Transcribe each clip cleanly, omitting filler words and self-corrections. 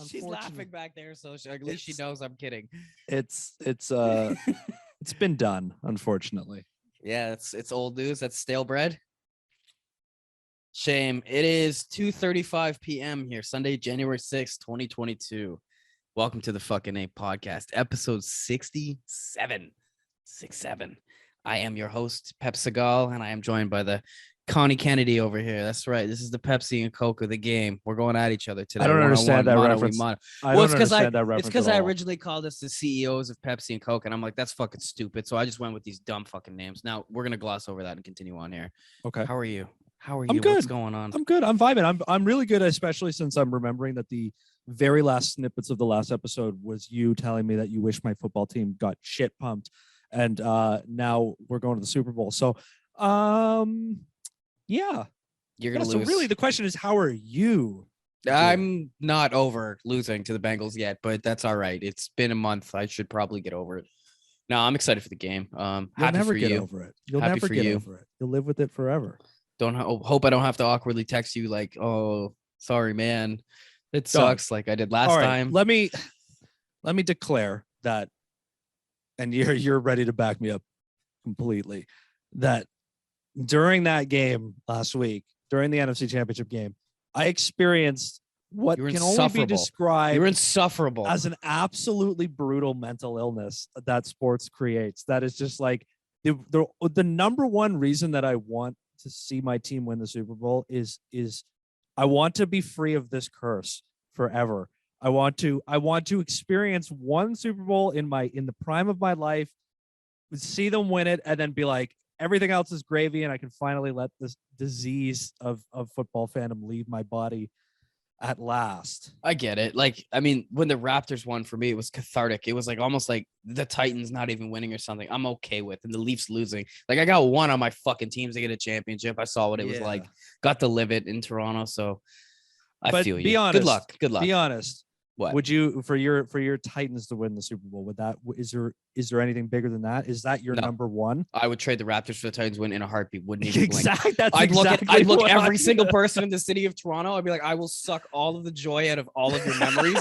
She's laughing back there, so at least she knows I'm kidding. It's been done, unfortunately. Yeah, it's old news. That's stale bread. Shame. It is 2:35 p.m. here, Sunday, January 6th, 2022. Welcome to the Fuckineh podcast, episode 67. 67. I am your host, Pep Segal, and I am joined by the Connie Kennedy over here. That's right. This is the Pepsi and Coke of the game. We're going at each other today. I don't understand that reference. It's because I originally called us the CEOs of Pepsi and Coke, and I'm like, that's fucking stupid. So I just went with these dumb fucking names. Now we're gonna gloss over that and continue on here. Okay. How are you? I'm good. What's going on? I'm good. I'm vibing. I'm really good, especially since I'm remembering that the very last snippets of the last episode was you telling me that you wish my football team got shit pumped, and now we're going to the Super Bowl. So, yeah, You're gonna lose. So really, the question is, how are you? I'm not over losing to the Bengals yet, but that's all right. It's been a month. I should probably get over it. No, I'm excited for the game. You'll happy never for get you. over it. You'll Happy never for get you. over it. You'll live with it forever. Hope I don't have to awkwardly text you like, oh, sorry, man. It sucks like I did last time. Let me declare that, and you're ready to back me up completely, that during that game last week, during the NFC Championship game, I experienced what can only be described You're insufferable as an absolutely brutal mental illness that sports creates. That is just like the number one reason that I want to see my team win the Super Bowl is I want to be free of this curse forever. I want to experience one Super Bowl in the prime of my life, see them win it, and then be like, everything else is gravy, and I can finally let this disease of football fandom leave my body at last. I get it. Like, I mean, when the Raptors won, for me, it was cathartic. It was like almost like the Titans not even winning or something. I'm okay with, and the Leafs losing. Like, I got one on my fucking teams to get a championship. I saw what it was like. Got to live it in Toronto, so I feel you. Be honest. Good luck. Be honest. What would you for your Titans to win the Super Bowl? Is there anything bigger than that? Is that your number one? I would trade the Raptors for the Titans win in a heartbeat. Wouldn't even exactly. Blink. I'd look every single person in the city of Toronto. I'd be like, I will suck all of the joy out of all of your memories.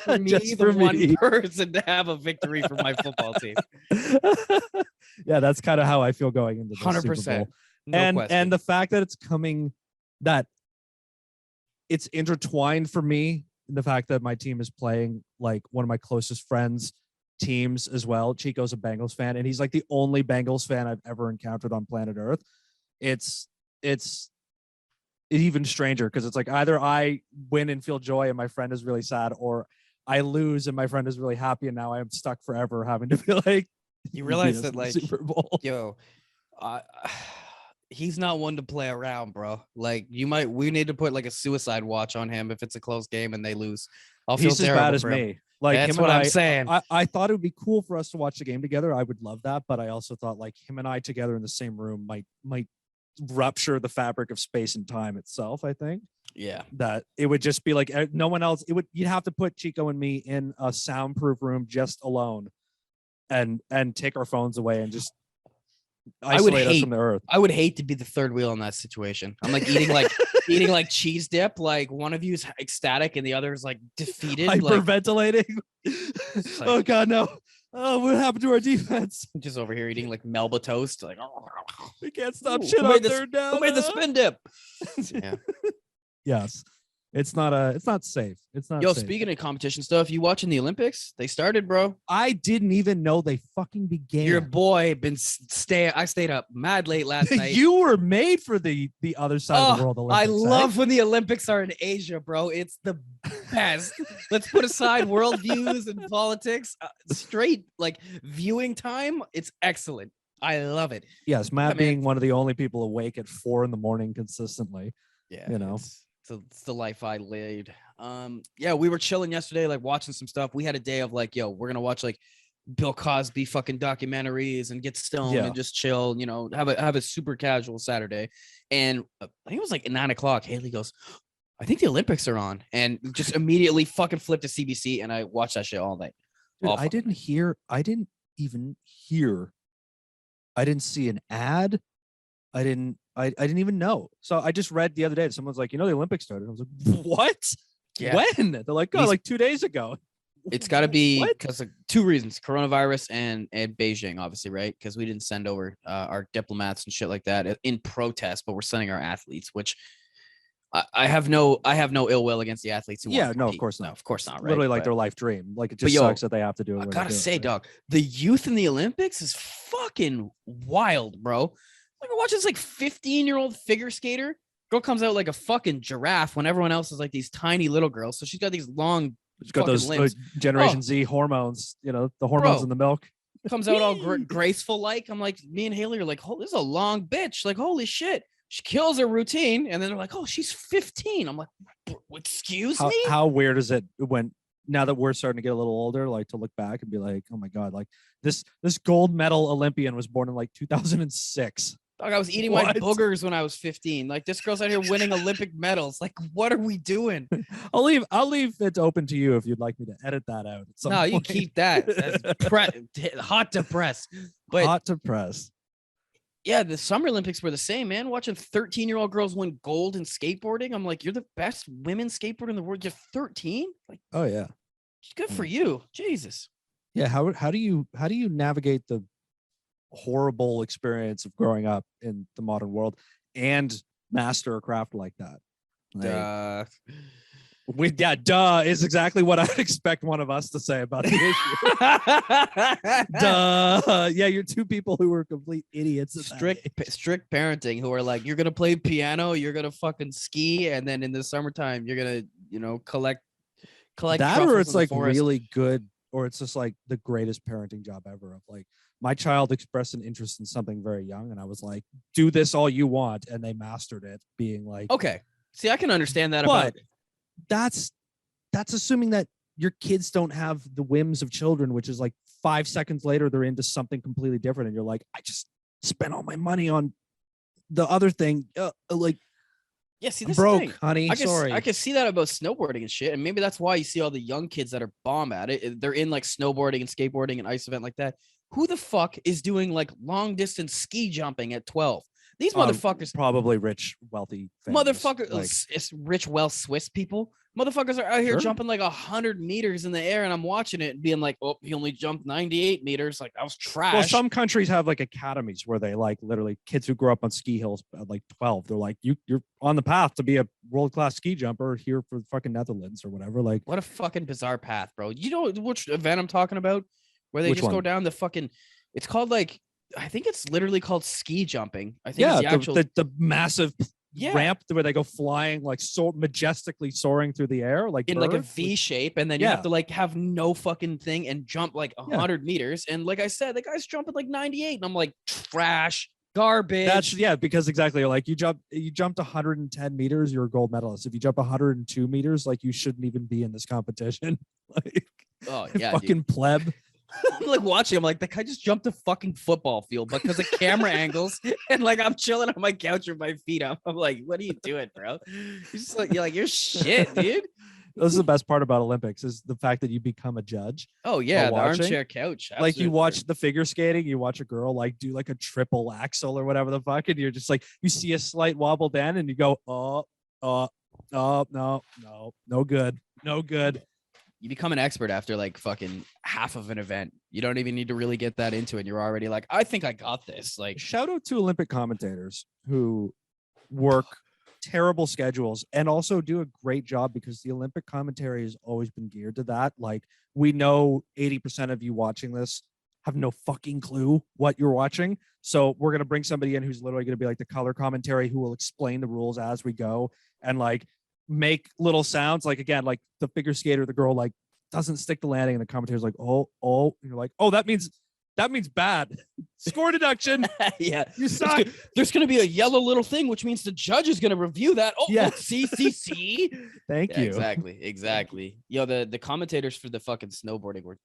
For me, one person to have a victory for my football team. Yeah, that's kind of how I feel going into the 100%. Super Bowl. And the fact that it's coming, that it's intertwined for me. The fact that my team is playing like one of my closest friends' teams as well. Chico's a Bengals fan, and he's like the only Bengals fan I've ever encountered on planet Earth. It's even stranger because it's like either I win and feel joy and my friend is really sad, or I lose and my friend is really happy, and now I am stuck forever having to be like, you realize that like Super Bowl. Yo, he's not one to play around, bro. Like we need to put like a suicide watch on him if it's a close game and they lose. I'll feel he's as bad as me. Like, that's what I'm saying. I thought it would be cool for us to watch the game together. I would love that, but I also thought like him and I together in the same room might rupture the fabric of space and time itself. I think. Yeah. That it would just be like no one else. You'd have to put Chico and me in a soundproof room just alone, and take our phones away and just. I would hate from the earth. I would hate to be the third wheel in that situation. I'm like eating like cheese dip. Like one of you's ecstatic and the other is like defeated, hyperventilating. Like, oh God, no! Oh, what happened to our defense? I'm just over here eating like Melba toast. Like, we can't stop shit on third down. Who made the spin dip? Yeah. Yes. It's not safe. It's not. Yo, safe. Speaking of competition stuff, you watching the Olympics? They started, bro. I didn't even know they fucking began. Your boy I stayed up mad late last night. You were made for the other side of the world. Olympics, I love when the Olympics are in Asia, bro. It's the best. Let's put aside world views and politics. Straight like viewing time. It's excellent. I love it. Yes, Matt being one of the only people awake at 4 a.m. consistently. Yeah, you know. It's the life I laid. Yeah, we were chilling yesterday, like watching some stuff. We had a day of like, yo, we're gonna watch like Bill Cosby fucking documentaries and get stoned and just chill, you know, have a super casual Saturday. And I think it was like 9 o'clock. Haley goes, I think the Olympics are on, and just immediately fucking flipped to CBC, and I watched that shit all night. Dude, I didn't even hear. I didn't see an ad. I didn't even know. So I just read the other day that someone's like, you know, the Olympics started. I was like, what? Yeah. When? They're like, oh, like 2 days ago. It's got to be because of 2 reasons: coronavirus and Beijing, obviously, right? Because we didn't send over our diplomats and shit like that in protest, but we're sending our athletes, which I have no ill will against the athletes who want to compete. Of course not. No, of course not. Right? Literally like their life dream. Like it just sucks that they have to do it. I gotta say, dog, the youth in the Olympics is fucking wild, bro. Like, I watch this like 15-year-old figure skater. Girl comes out like a fucking giraffe when everyone else is like these tiny little girls. So she's got these long. She's got those Generation Z hormones, the hormones in the milk. Comes out all graceful like. I'm like, me and Haley are like, oh, this is a long bitch. Like, holy shit. She kills her routine. And then they're like, oh, she's 15. I'm like, excuse me? How weird is it when, now that we're starting to get a little older, like to look back and be like, oh my God, like this gold medal Olympian was born in like 2006. Dog, I was eating my boogers when I was 15. Like, this girl's out here winning Olympic medals. Like, what are we doing? I'll leave it open to you if you'd like me to edit that out. No, you keep that. That's hot to press. But hot to press. Yeah, the Summer Olympics were the same, man. Watching 13-year-old girls win gold in skateboarding. I'm like, you're the best women skateboarder in the world. You're 13? Like, oh yeah. Good for you. Jesus. Yeah, how do you navigate the horrible experience of growing up in the modern world and master a craft like that? Duh is exactly what I'd expect one of us to say about the issue. Duh. Yeah, you're 2 people who were complete idiots. Strict parenting who are like, you're gonna play piano, you're gonna fucking ski, and then in the summertime you're gonna collect that, or it's like really good, or it's just like the greatest parenting job ever. Of like, my child expressed an interest in something very young, and I was like, do this all you want, and they mastered it, being like, okay. See, I can understand that, but that's assuming that your kids don't have the whims of children, which is like 5 seconds later they're into something completely different, and you're like, I just spent all my money on the other thing. Yeah, see, this broke, honey. Sorry. I can see that about snowboarding and shit, and maybe that's why you see all the young kids that are bomb at it. They're in like snowboarding and skateboarding and ice event like that. Who the fuck is doing like long distance ski jumping at 12? These motherfuckers, probably rich, wealthy families. Motherfuckers, like, it's rich, Swiss people. Motherfuckers are out here jumping like 100 meters in the air, and I'm watching it and being like, oh, he only jumped 98 meters. Like, that was trash. Well, some countries have like academies where they like literally kids who grow up on ski hills at like 12. They're like, you're on the path to be a world-class ski jumper here for the fucking Netherlands or whatever. Like, what a fucking bizarre path, bro. You know which event I'm talking about? Where they go down the fucking, it's called like, I think it's literally called ski jumping. I think it's the actual the massive ramp where they go flying, like so majestically soaring through the air, like in like a V shape, and then you have to like have no fucking thing and jump like 100 meters. And like I said, the guy's jumping like 98, and I'm like, trash, garbage. That's because exactly, like you jumped 110 meters, you're a gold medalist. If you jump 102 meters, like you shouldn't even be in this competition. Like, oh yeah, fucking pleb. I'm like watching. I'm like, that guy just jumped a fucking football field because of camera angles, and like I'm chilling on my couch with my feet up. I'm like, what are you doing, bro? You're shit, dude. This is the best part about Olympics is the fact that you become a judge. Oh yeah, the armchair couch. Absolutely. Like you watch the figure skating, you watch a girl like do like a triple axel or whatever the fuck, and you're just like, you see a slight wobble down, and you go, no good. You become an expert after like fucking half of an event. You don't even need to really get that into it. You're already like, I think I got this. Like, shout out to Olympic commentators who work terrible schedules and also do a great job, because the Olympic commentary has always been geared to that. Like, we know 80% of you watching this have no fucking clue what you're watching. So we're going to bring somebody in who's literally going to be like the color commentary, who will explain the rules as we go and like make little sounds. Like, again, like the figure skater, the girl like doesn't stick the landing, and the commentator's like, oh, and you're like, oh, that means bad. Score deduction. Yeah, you suck. There's gonna be a yellow little thing, which means the judge is gonna review that. Oh, yeah. See. Thank you. Exactly. Yo, the commentators for the fucking snowboarding were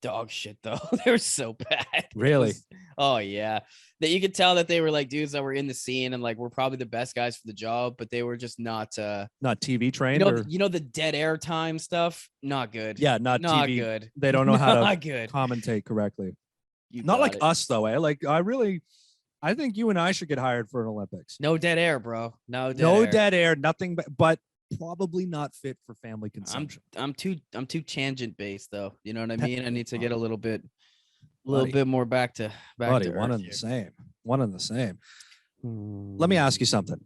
dog shit though. They were so bad. Really? Oh yeah. That you could tell that they were like dudes that were in the scene and like were probably the best guys for the job, but they were just not TV trained. You know the dead air time stuff? Not good. Yeah, not TV. Good. They don't know how to commentate correctly. Not like us though, eh? Like I think you and I should get hired for an Olympics. No dead air, bro. No dead air. Nothing but probably not fit for family consumption. I'm too tangent based though. You know what I mean? I need to get a little bit more back to Buddy, one earth and here. the same. One and the same. Let me ask you something.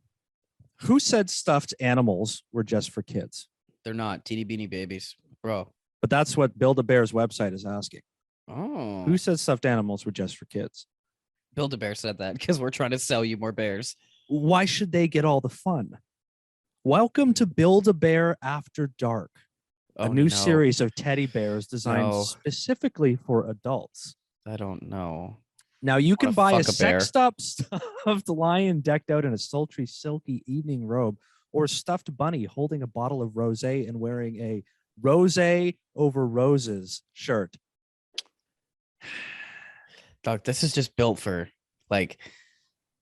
Who said stuffed animals were just for kids? They're not teeny beanie babies, bro. But that's what Build-A-Bear's website is asking. Oh, Who said stuffed animals were just for kids? Build-A-Bear said that because we're trying to sell you more bears. Why should they get all the fun? Welcome to Build-A-Bear After Dark, a new series of teddy bears designed specifically for adults. I don't know. Now you can buy a sexed up stuffed lion decked out in a sultry, silky evening robe, or a stuffed bunny holding a bottle of rosé and wearing a rosé over roses shirt. Doc, this is just built for like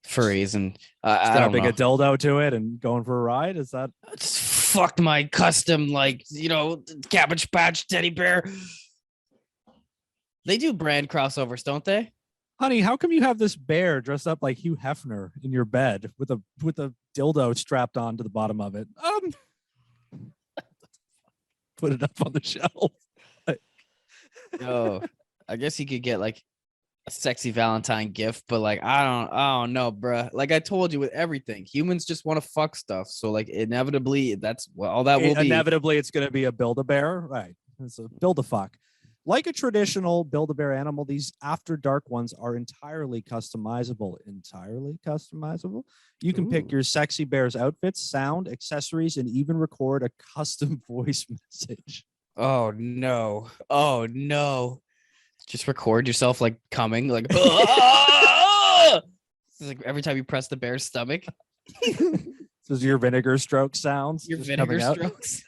furries and strapping a dildo to it and going for a ride. Is that? Just fuck my custom, like, Cabbage Patch teddy bear. They do brand crossovers, don't they? Honey, how come you have this bear dressed up like Hugh Hefner in your bed with a dildo strapped onto the bottom of it? Put it up on the shelf. Oh, I guess you could get like a sexy Valentine gift, but like I don't know, bruh. Like I told you with everything, humans just want to fuck stuff. So like inevitably, that's all that will be. Inevitably, it's going to be a Build-A-Bear, right? It's a Build-A-Fuck. Like a traditional Build-A-Bear animal, these After Dark ones are entirely customizable. You can pick your sexy bear's outfits, sound, accessories, and even record a custom voice message. Oh no. Just record yourself like coming, like, like every time you press the bear's stomach. This is your vinegar stroke sounds. Your vinegar strokes.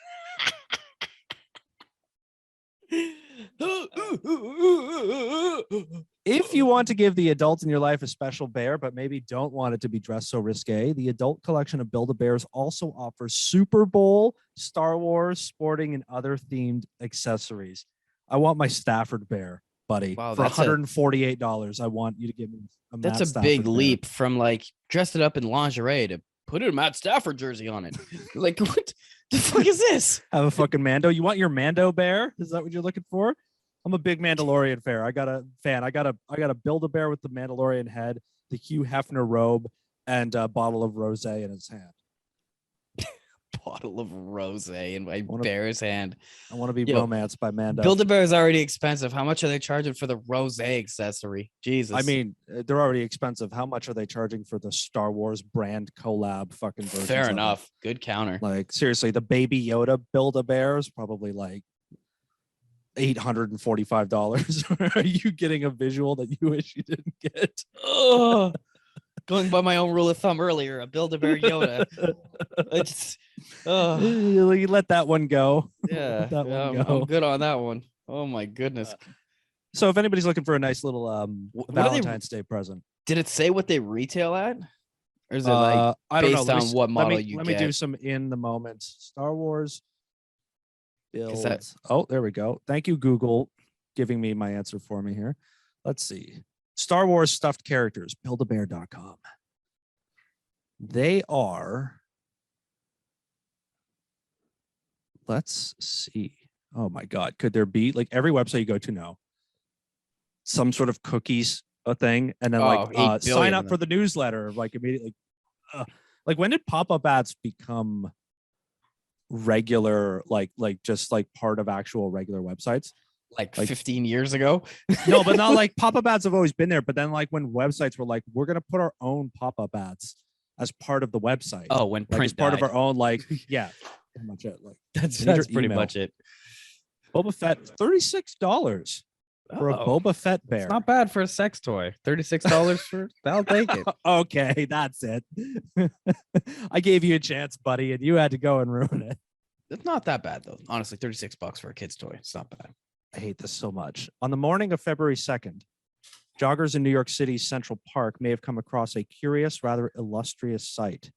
If you want to give the adults in your life a special bear, but maybe don't want it to be dressed so risque, the adult collection of Build-A-Bears also offers Super Bowl, Star Wars, sporting, and other themed accessories. I want my Stafford bear, buddy. Wow, for $148. I want you to give me a Matt That's a big leap from like dressed it up in lingerie to put a Matt Stafford jersey on it. Like, what the fuck is this? Have a fucking Mando. You want your Mando bear? Is that what you're looking for? I'm a big Mandalorian fan. I got a Build-A-Bear with the Mandalorian head, the Hugh Hefner robe, and a bottle of rosé in his hand. Bottle of rosé in my bear's hand. I want to be romanced by Mando. Build-A-Bear is already expensive. How much are they charging for the rosé accessory? Jesus. I mean, they're already expensive. How much are they charging for the Star Wars brand collab fucking version? Fair enough. Good counter. Like, seriously, the Baby Yoda Build-A-Bear is probably like $845. Are you getting a visual that you wish you didn't get? Oh, going by my own rule of thumb earlier, a Build-A-Bear Yoda. You let that one go. Yeah, I'm good on that one. Oh my goodness. So if anybody's looking for a nice little Valentine's Day present, did it say what they retail at, or is it like based on what model you get? Let me do some in the moment. Star Wars builds. Oh, there we go. Thank you, Google, giving me my answer for me here. Let's see. Star Wars stuffed characters, buildabear.com. They are, let's see. Oh my God. Could there be, like, every website you go to now, some sort of cookies a thing, and then sign up for the newsletter, like immediately. Like, when did pop-up ads become regular, like just like part of actual regular websites? Like 15 years ago? No, but not like pop-up ads have always been there. But then like when websites were like, we're going to put our own pop-up ads as part of the website. Oh, when print as part of our own, like, yeah, pretty much it. Like that's pretty much it. Boba Fett, $36 for a Boba Fett bear. It's not bad for a sex toy. $36 for, I'll take it. Okay, that's it. I gave you a chance, buddy, and you had to go and ruin it. It's not that bad though. Honestly, $36 for a kid's toy. It's not bad. I hate this so much. On the morning of February 2nd, joggers in New York City's Central Park may have come across a curious, rather illustrious sight.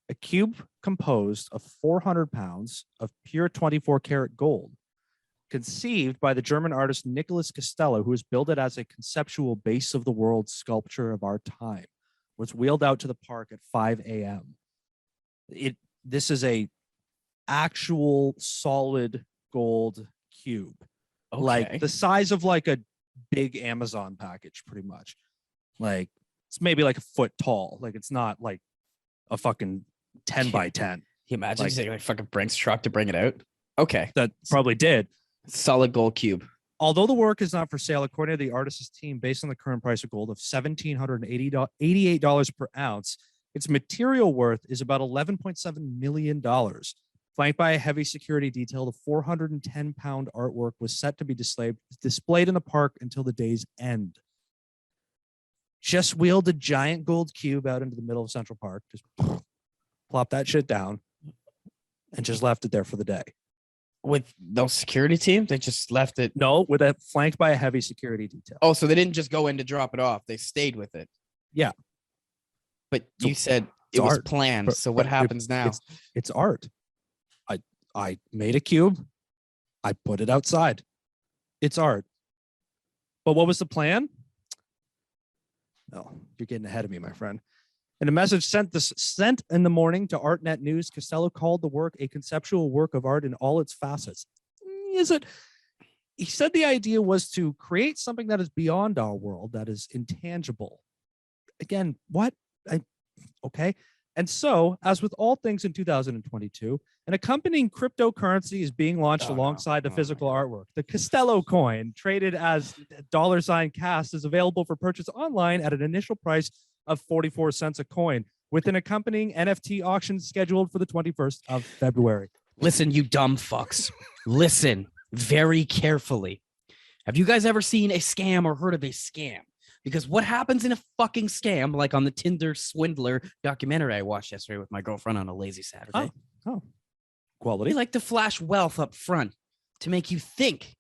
A cube composed of 400 pounds of pure 24-karat gold, conceived by the German artist Nicholas Costello, who has built it as a conceptual base of the world sculpture of our time, was wheeled out to the park at 5 a.m. this is a actual solid gold cube, like the size of like a big Amazon package, pretty much. Like it's maybe like a foot tall. Like it's not like a fucking 10 by 10. Can you imagine using like fucking Brink's truck to bring it out? Okay. That probably did. Solid gold cube. Although the work is not for sale, according to the artist's team, based on the current price of gold of $1,788 per ounce, its material worth is about $11.7 million. Flanked by a heavy security detail, the 410-pound artwork was set to be displayed in the park until the day's end. Just wheeled a giant gold cube out into the middle of Central Park, just plop that shit down, and just left it there for the day. With no security team? They just left it? No, with it flanked by a heavy security detail. Oh, so they didn't just go in to drop it off. They stayed with it. Yeah. But you said it was planned. So what happens now? It's art. I made a cube. I put it outside. It's art. But what was the plan? No, you're getting ahead of me, my friend. In a message sent in the morning to ArtNet News, Costello called the work a conceptual work of art in all its facets. Is it? He said the idea was to create something that is beyond our world, that is intangible. Again, what? Okay. And so, as with all things in 2022, an accompanying cryptocurrency is being launched alongside the physical artwork. The Costello coin, traded as $CAST, is available for purchase online at an initial price of 44 cents a coin, with an accompanying NFT auction scheduled for the 21st of February. Listen, you dumb fucks. Listen very carefully. Have you guys ever seen a scam or heard of a scam? Because what happens in a fucking scam, like on the Tinder swindler documentary I watched yesterday with my girlfriend on a lazy Saturday. Oh. Quality. They like to flash wealth up front to make you think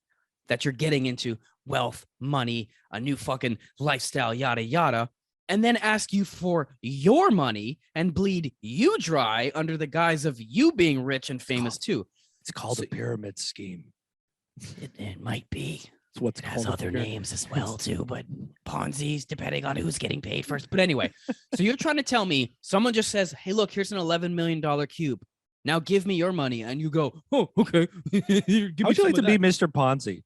that you're getting into wealth, money, a new fucking lifestyle, yada, yada, and then ask you for your money and bleed you dry under the guise of you being rich and famous too. It's called a pyramid scheme. It might be. It's what's it has other names as well too, but Ponzi's depending on who's getting paid first. But anyway, so you're trying to tell me someone just says, "Hey, look, here's an $11 million cube. Now give me your money," and you go, "Oh, okay." How would you like to be Mr. Ponzi?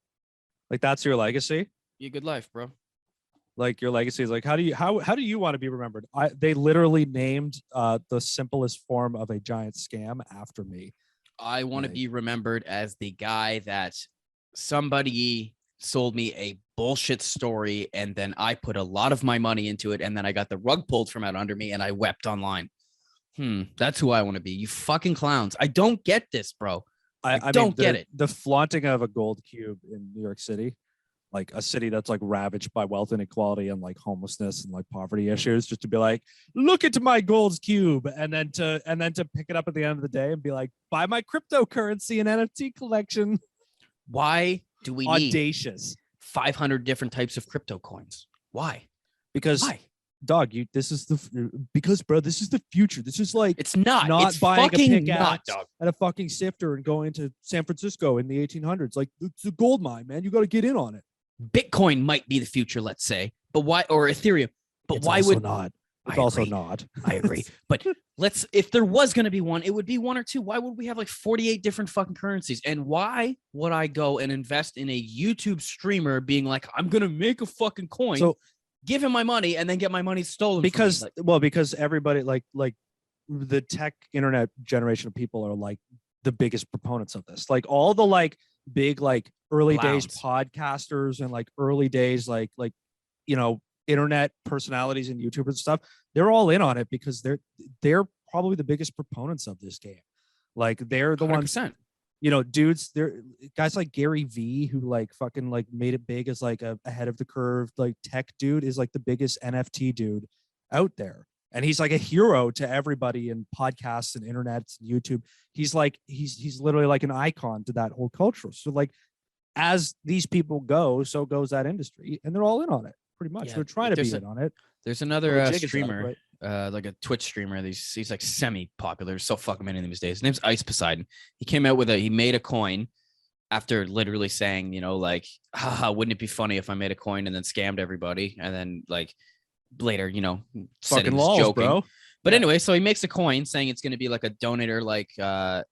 Like that's your legacy? You good life, bro. Like your legacy is like, how do you want to be remembered? They literally named the simplest form of a giant scam after me. I want to be remembered as the guy that somebody sold me a bullshit story, and then I put a lot of my money into it, and then I got the rug pulled from out under me, and I wept online. That's who I want to be. You fucking clowns. I don't get this, bro. I don't get it. The flaunting of a gold cube in New York City, like a city that's like ravaged by wealth inequality and like homelessness and like poverty issues, just to be like, look into my gold cube, and then to pick it up at the end of the day and be like, buy my cryptocurrency and NFT collection. Why do we audacious need 500 different types of crypto coins? Why? Because dog, this is the future. This is like, it's not buying a pickaxe dog. At a fucking sifter and going to San Francisco in the 1800s. Like, it's a gold mine, man. You got to get in on it. Bitcoin might be the future, let's say, but why? Or Ethereum, but it's why also would not? It's also not. I agree, but if there was going to be one, it would be one or two. Why would we have like 48 different fucking currencies? And why would I go and invest in a YouTube streamer being like, I'm going to make a fucking coin? So, give him my money and then get my money stolen because because everybody like the tech internet generation of people are like the biggest proponents of this. Like all the like big like early days podcasters and like early days like internet personalities and YouTubers and stuff, they're all in on it because they're probably the biggest proponents of this game. Like they're the 100%. Ones, dudes, they're guys like Gary V, who like fucking like made it big as like a ahead of the curve like tech dude, is like the biggest NFT dude out there, and he's like a hero to everybody in podcasts and internet and YouTube. He's like he's literally like an icon to that whole culture. So like as these people go, so goes that industry, and they're all in on it pretty much. They're trying to be in on it. There's another streamer, like a Twitch streamer. He's like semi-popular. So fucking many these days. His name's Ice Poseidon. He came out with he made a coin after literally saying, like, haha, wouldn't it be funny if I made a coin and then scammed everybody? And then like later, said he was joking. Bro. But anyway, so he makes a coin saying it's going to be like a donator, like a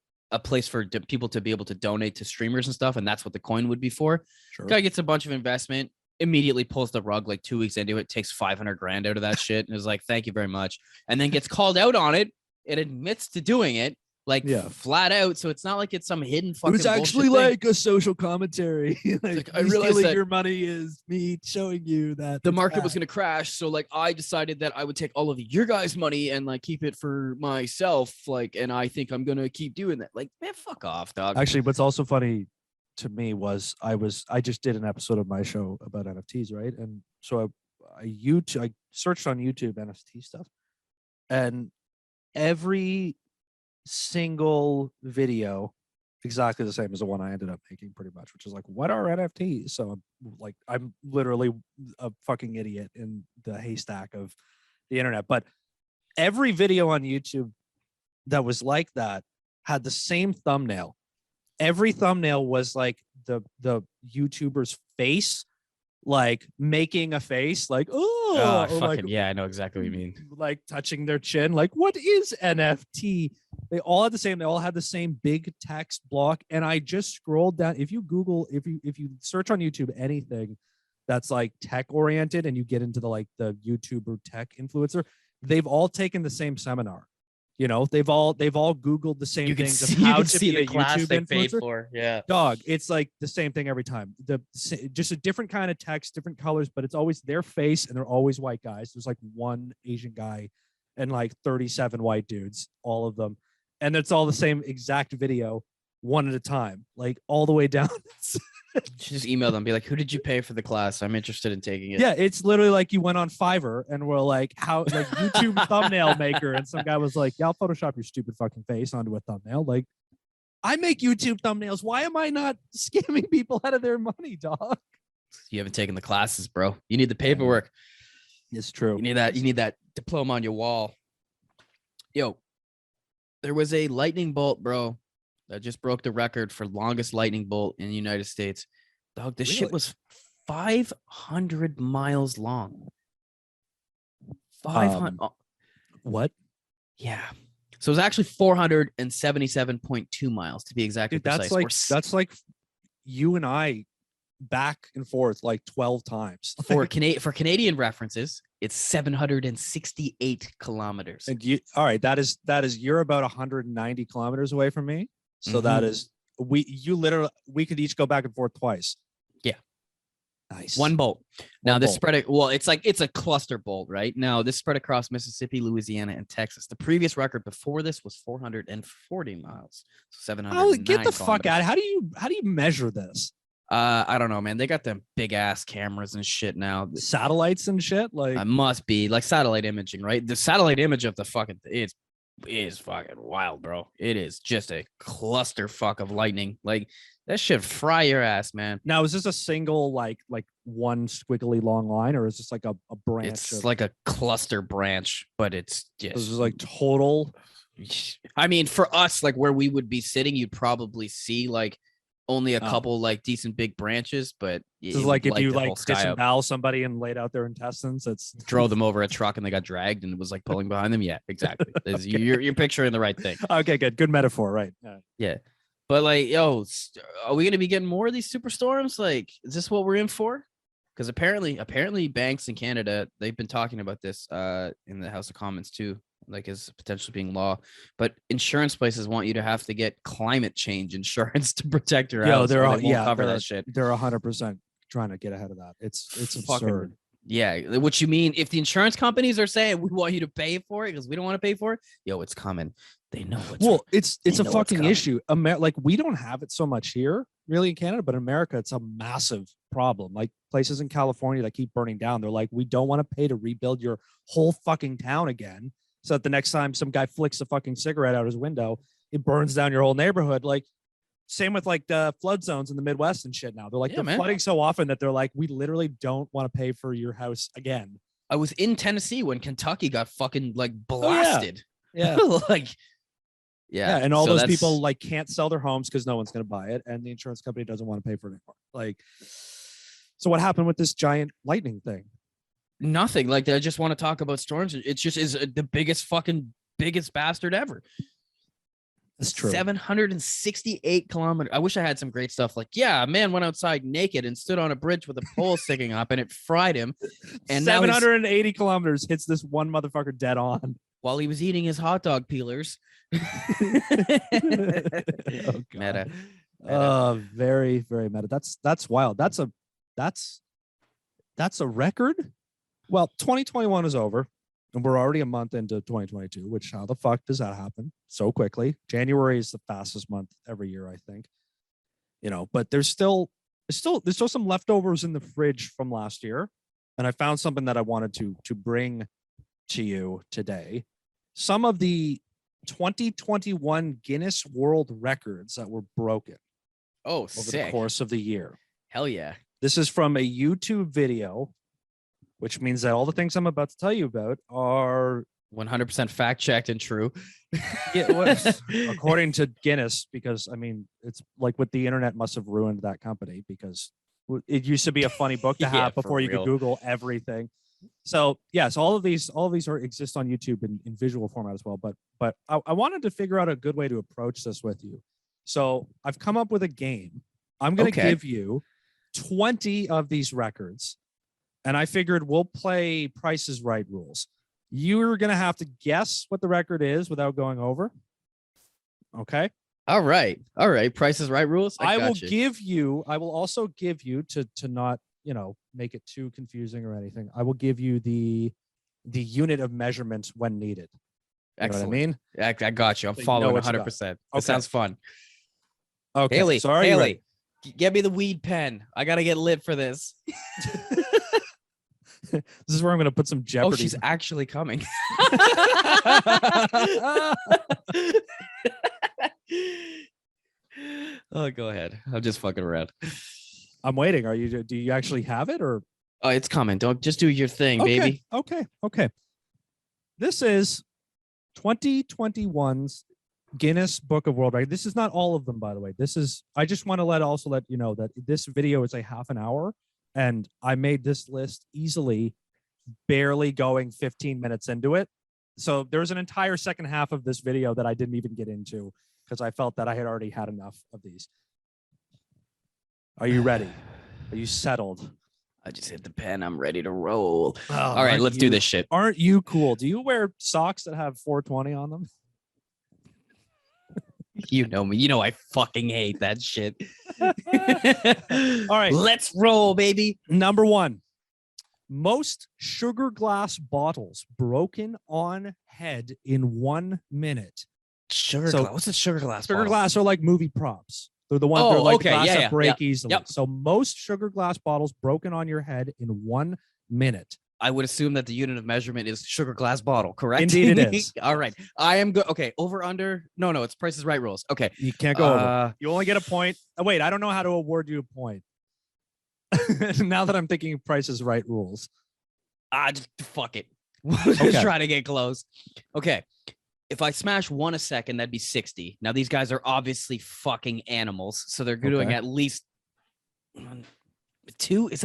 place for people to be able to donate to streamers and stuff. And that's what the coin would be for. Sure. Guy gets a bunch of investment, immediately pulls the rug like 2 weeks into it, takes 500 grand out of that shit. And is like, thank you very much. And then gets called out on it. It admits to doing it. Like flat out, so it's not like it's some hidden fucking. It was actually like a social commentary. Like I realized that your money is me showing you that the market was going to crash. So like I decided that I would take all of your guys' money and like keep it for myself. Like, and I think I'm going to keep doing that. Like, man, fuck off, dog. Actually, what's also funny to me was I just did an episode of my show about NFTs, right? And so I searched on YouTube NFT stuff, and every single video exactly the same as the one I ended up making, pretty much, which is like, what are NFTs? So I'm literally a fucking idiot in the haystack of the internet. But every video on YouTube that was like that had the same thumbnail. Every thumbnail was like the YouTuber's face, like making a face, like fucking like, I know exactly what you mean. Like touching their chin, like, what is NFT? They all had the same big text block. And I just scrolled down. If you search on YouTube anything that's like tech oriented and you get into the YouTuber tech influencer, they've all taken the same seminar. You know, they've all Googled the same things of how to be a YouTube influencer. For. Yeah, dog. It's like the same thing every time. Just a different kind of text, different colors, but it's always their face, and they're always white guys. There's like one Asian guy and like 37 white dudes, all of them, and it's all the same exact video, one at a time, like all the way down. Just email them, be like, who did you pay for the class? I'm interested in taking it. Yeah, it's literally like you went on Fiverr and we're like, how, like, YouTube thumbnail maker, and some guy was like, yeah, I'll Photoshop your stupid fucking face onto a thumbnail. Like, I make YouTube thumbnails. Why am I not scamming people out of their money, dog? You haven't taken the classes, bro. You need the paperwork. It's true. You need that diploma on your wall. Yo, there was a lightning bolt, bro, that just broke the record for longest lightning bolt in the United States. Dog, this shit was 500 miles long. 500. What? Yeah. So it was actually 477.2 miles to be exactly precise. That's like you and I back and forth like 12 times. For Canadian references, it's 768 kilometers. And all right, that is you're about 190 kilometers away from me. So that is we could each go back and forth twice. Yeah. Nice. One bolt. Now this spread, it's a cluster bolt, right? Now this spread across Mississippi, Louisiana, and Texas. The previous record before this was 440 miles. So 700. Oh, get the fuck out. How do you measure this? I don't know, man. They got them big ass cameras and shit now. Satellites and shit. Like, must be like satellite imaging, right? The satellite image of the fucking is fucking wild, bro. It is just a clusterfuck of lightning. Like, that shit fry your ass, man. Now, is this a single like one squiggly long line, or is this like a branch? It's like a cluster branch, but it's just this is like total. I mean, for us, like where we would be sitting, you'd probably see like only a couple like decent big branches, but this is like if you like disembowel somebody and laid out their intestines, it's drove them over a truck and they got dragged and it was like pulling behind them. Yeah, exactly. Okay. You're picturing the right thing. Okay, good metaphor, right? Yeah, but like, yo, are we gonna be getting more of these superstorms? Like, is this what we're in for? Because apparently banks in Canada, they've been talking about this in the House of Commons too, like as potentially being law. But insurance places want you to have to get climate change insurance to protect your house. They're that shit. They're 100% trying to get ahead of that. It's absurd. Yeah, what you mean? If the insurance companies are saying we want you to pay for it because we don't want to pay for it, yo, it's coming. They know it's it's a fucking issue. Like, we don't have it so much here, really, in Canada, but in America, it's a massive problem. Like places in California that keep burning down, they're like, we don't want to pay to rebuild your whole fucking town again, so that the next time some guy flicks a fucking cigarette out his window, it burns down your whole neighborhood. Like, same with like the flood zones in the Midwest and shit now. They're like, they're flooding so often that they're like, we literally don't want to pay for your house again. I was in Tennessee when Kentucky got fucking like blasted. Yeah. Like, yeah. And all those people like can't sell their homes because no one's going to buy it. And the insurance company doesn't want to pay for it anymore. Like, so what happened with this giant lightning thing? Nothing. Like, I just want to talk about storms. It's just is the biggest bastard ever. That's true. 768 kilometers. I wish I had some great stuff. Like, yeah, a man went outside naked and stood on a bridge with a pole sticking up, and it fried him. And 780 kilometers hits this one motherfucker dead on while he was eating his hot dog peelers. Meta. Very, very meta. That's wild. That's a record. Well, 2021 is over, and we're already a month into 2022. Which, how the fuck does that happen so quickly? January is the fastest month every year, I think. But there's still some leftovers in the fridge from last year, and I found something that I wanted to bring to you today. Some of the 2021 Guinness World Records that were broken. Over the course of the year. Hell yeah. This is from a YouTube video, which means that all the things I'm about to tell you about are 100% fact checked and true. According to Guinness, because I mean, it's like what the internet must have ruined that company, because it used to be a funny book to have before you could Google everything. So yes, all of these exist on YouTube in visual format as well. But I wanted to figure out a good way to approach this with you. So I've come up with a game. I'm going to give you 20 of these records, and I figured we'll play Price is Right rules. You're going to have to guess what the record is without going over. Okay. All right. Price is Right rules. I will also give you to not, make it too confusing or anything. I will give you the unit of measurements when needed. Excellent. You know what I mean? I got you. I'm following 100%. That sounds fun. Okay. Haley, get me the weed pen. I got to get lit for this. This is where I'm going to put some Jeopardy. Oh, she's actually coming. Oh, go ahead. I'm just fucking around. I'm waiting. Do you actually have it, or? Oh, it's coming. Don't just do your thing, baby. Okay. This is 2021's Guinness Book of World Records. This is not all of them, by the way. I just want to let you know that this video is a half an hour, and I made this list easily, barely going 15 minutes into it. So there's an entire second half of this video that I didn't even get into because I felt that I had already had enough of these. Are you ready? Are you settled? I just hit the pen. I'm ready to roll. Oh, all right, let's do this shit. Aren't you cool? Do you wear socks that have 420 on them? You know me. You know I fucking hate that shit. All right. Let's roll, baby. Number 1. Most sugar glass bottles broken on head in 1 minute. Sugar glass? What's a sugar glass Sugar bottle? glass are like movie props. They're the ones that are like glass that break easily. Yep. So most sugar glass bottles broken on your head in 1 minute. I would assume that the unit of measurement is sugar glass bottle, correct? Indeed it is. All right. I am good. Okay. Over, under. No, it's Price is Right rules. Okay. You can't go over. You only get a point. Oh, wait, I don't know how to award you a point. Now that I'm thinking Price is Right rules. Just fuck it. Just try to get close. Okay. If I smash 1 a second, that'd be 60. Now, these guys are obviously fucking animals. So they're doing at least 2. Is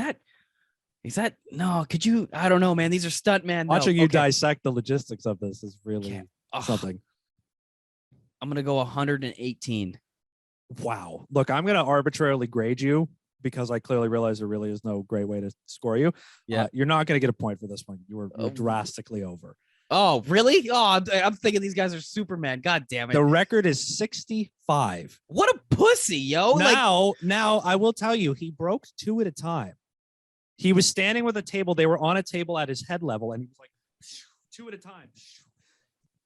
that? No, could you? I don't know, man. These are stunt, man. Watching you dissect the logistics of this is really something. I'm going to go 118. Wow. Look, I'm going to arbitrarily grade you because I clearly realize there really is no great way to score you. Yeah. You're not going to get a point for this one. You were drastically over. Oh, really? Oh, I'm thinking these guys are Superman. God damn it. The record is 65. What a pussy, yo. Now I will tell you, he broke 2 at a time. He was standing with a table. They were on a table at his head level, and he was like 2 at a time.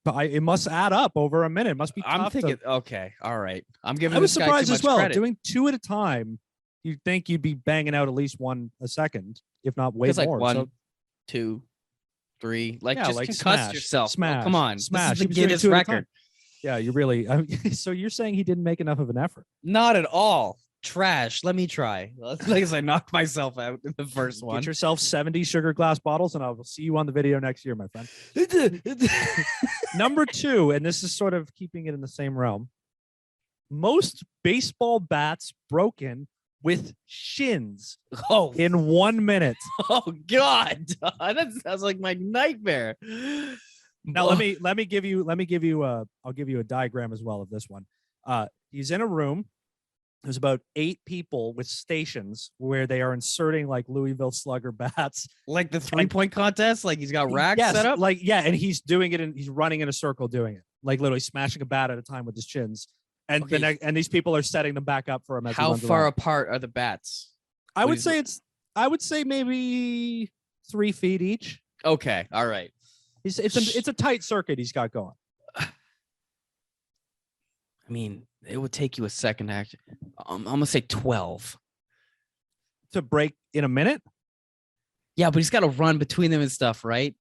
But it must add up over a minute. It must be tough. I'm thinking, okay, all right. I'm giving. I was surprised as well. Credit. Doing 2 at a time, you'd think you'd be banging out at least 1 a second, if not way more. Like 1, 2, 3. Like, just concuss smash, yourself. Smash. Oh, come on, smash. This is the Guinness record. Yeah, you really. So you're saying he didn't make enough of an effort? Not at all. Trash. Let me try. Like as I knocked myself out in the first one. Get yourself 70 sugar glass bottles, and I will see you on the video next year, my friend. Number 2, and this is sort of keeping it in the same realm. Most baseball bats broken with shins Oh, in 1 minute. oh God, that sounds like my nightmare. Now let me give you I'll give you a diagram as well of this one. He's in a room. There's about 8 people with stations where they are inserting like Louisville Slugger bats, like the 3-point contest. Like he's got racks set up. Like yeah, and he's doing it and he's running in a circle doing it, like literally smashing a bat at a time with his chins. And Okay. and these people are setting them back up for him. As How he runs far around. apart are the bats? I would say maybe 3 feet each. Okay, all right. It's a tight circuit he's got going. I mean, it would take you a second to actually. I'm gonna say 12 to break in a minute. Yeah, but he's got to run between them and stuff, right?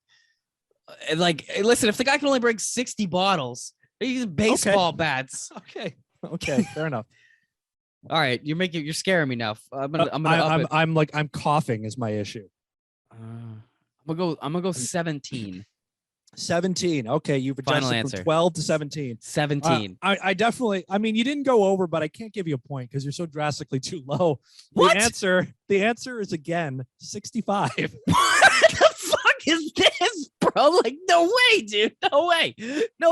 And like, listen, if the guy can only break 60 bottles, he's baseball bats. Okay, fair enough. All right, you're scaring me now. I'm coughing is my issue. I'm gonna go 17. 17. Okay, you've adjusted from 12 to 17. 17. I definitely. I mean, you didn't go over, but I can't give you a point because you're so drastically too low. What? The answer is again 65. What the fuck is this, bro? Like, no way, dude. No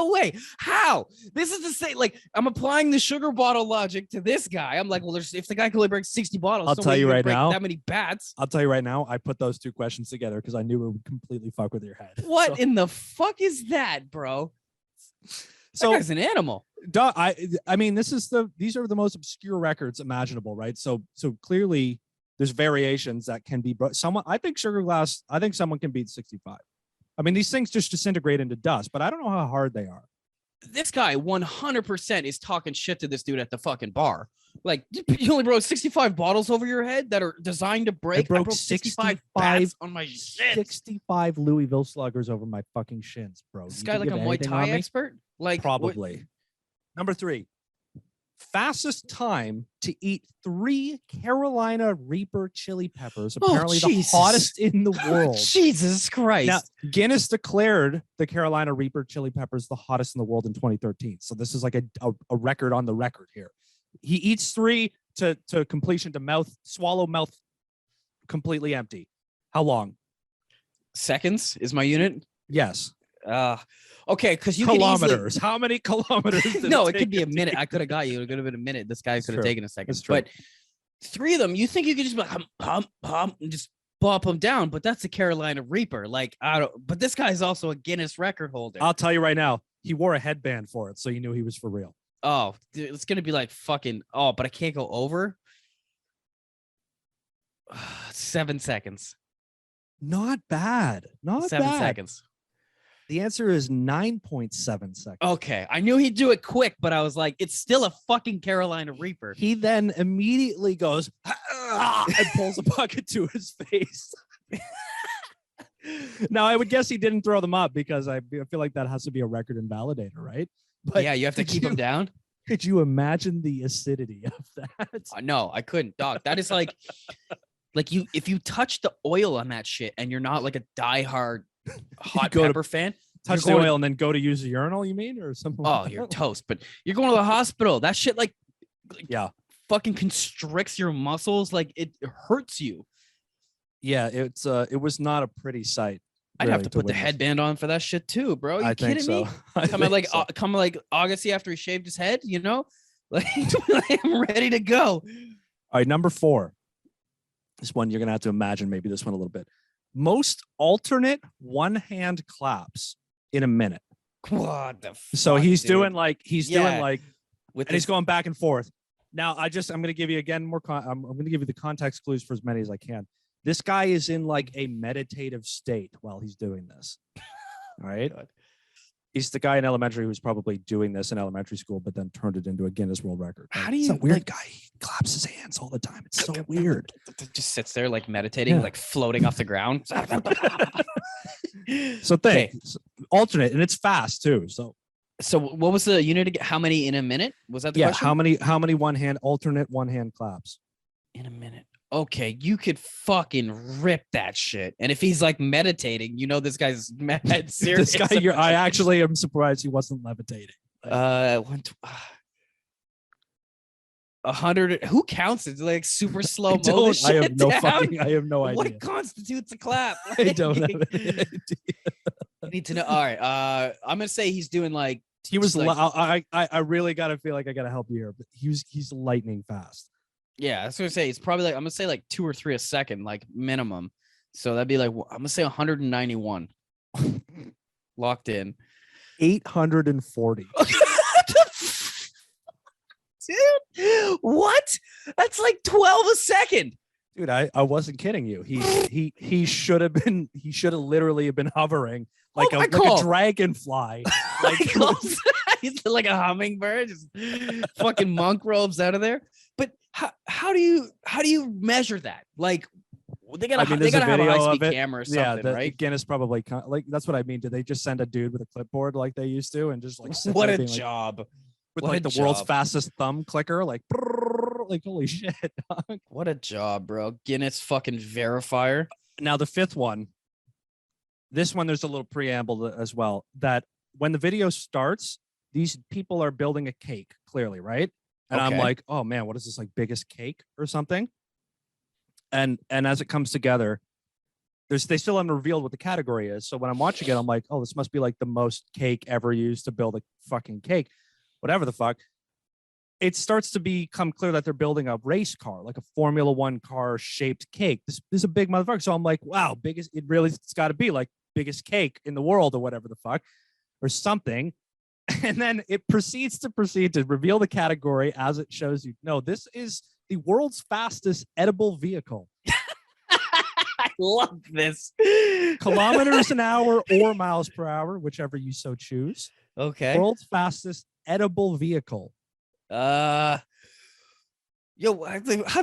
way. How? This is the same. Like, I'm applying the sugar bottle logic to this guy. I'm like, well, if the guy can only break 60 bottles, I'll tell you right now. That many bats. I'll tell you right now. I put those 2 questions together because I knew it would completely fuck with your head. What in the fuck is that, bro? That guy's an animal. I mean, these are the most obscure records imaginable, right? So clearly there's variations that can be I think someone can beat 65. I mean, these things just disintegrate into dust, but I don't know how hard they are. This guy 100% is talking shit to this dude at the fucking bar. Like, you only broke 65 bottles over your head that are designed to break. I broke 65 bats on my shit. 65 Louisville Sluggers over my fucking shins, bro. This guy like a Muay Thai expert? Like, probably. What? Number 3. Fastest time to eat 3 Carolina Reaper chili peppers. Apparently the hottest in the world. Jesus Christ. Now, Guinness declared the Carolina Reaper chili peppers the hottest in the world in 2013. So this is like a record on the record here. He eats 3 to completion to swallow mouth completely empty. How long? Seconds is my unit? Yes. Okay, because you kilometers. How many kilometers? No, it could be a minute. I could have got you. It could have been a minute. This guy could have taken a second. But 3 of them, you think you could just be like hum, and just bump them down? But that's a Carolina Reaper. Like, I don't. But this guy's also a Guinness record holder. I'll tell you right now, he wore a headband for it, so you knew he was for real. Oh, dude, it's gonna be like fucking. Oh, but I can't go over. 7 seconds. Not bad. Not 7 bad. seconds. The answer is 9.7 seconds. Okay, I knew he'd do it quick, but I was like, it's still a fucking Carolina Reaper. He then immediately goes and pulls a bucket to his face. Now, I would guess he didn't throw them up because I feel like that has to be a record invalidator, right? But yeah, you have to keep them down. Could you imagine the acidity of that? No, I couldn't, dog. That is like if you touch the oil on that shit and you're not like a diehard hot pepper fan, touch the oil and then go to use the urinal, you mean, or something? Oh, you're toast. But you're going to the hospital. That shit like yeah, fucking constricts your muscles. Like it hurts you. Yeah, it was not a pretty sight. I'd have to put the headband on for that shit too, bro. You kidding me? Come like August after he shaved his head, you know? Like I'm ready to go. All right, number 4. This one you're gonna have to imagine maybe this one a little bit. Most alternate one-hand claps in a minute. What the fuck, so he's dude? doing like with he's going back and forth. Now I'm gonna give you again more I'm gonna give you the context clues for as many as I can. This guy is in like a meditative state while he's doing this. All right. He's the guy in elementary who's probably doing this in elementary school, but then turned it into a Guinness World Record. How do you? He's a weird guy. He claps his hands all the time. It's so weird. Just sits there like meditating, like floating off the ground. So alternate, and it's fast too. So what was the unit again? How many in a minute? Was that the question? How many alternate one hand claps in a minute? Okay, you could fucking rip that shit. And if he's like meditating, you know this guy's mad serious. This guy, I actually am surprised he wasn't levitating. 100. Who counts it? Like super slow mo. I have no idea. What constitutes a clap? I don't have any idea. I need to know. All right. I'm gonna say he's doing like He was like, I really gotta feel like I gotta help you here, but he's lightning fast. Yeah, I was gonna say it's probably like I'm gonna say like 2 or 3 a second, like minimum. So that'd be like I'm gonna say 191. Locked in. 840. Dude, what? That's like 12 a second. Dude, I wasn't kidding you. He should have literally been hovering like a dragonfly. Like he's like a hummingbird, just fucking monk robes out of there. But how do you measure that? Like they gotta have a high-speed camera or something, right? Guinness probably like that's what I mean. Did they just send a dude with a clipboard like they used to and just like what a job with like the world's fastest thumb clicker, like holy shit, dog. What a job, bro. Guinness fucking verifier. Now the fifth one. This one, there's a little preamble as well, that when the video starts, these people are building a cake, clearly, right? And I'm like, oh man, what is this, like biggest cake or something? And as it comes together, they still haven't revealed what the category is. So when I'm watching it, I'm like, oh, this must be like the most cake ever used to build a fucking cake, whatever the fuck. It starts to become clear that they're building a race car, like a Formula One car shaped cake. This is a big motherfucker. So I'm like, wow, it's got to be like biggest cake in the world or whatever the fuck or something. And then it proceeds to reveal the category as it shows you. No, this is the world's fastest edible vehicle. I love this. Kilometers an hour or miles per hour, whichever you so choose. Okay. World's fastest edible vehicle. How'd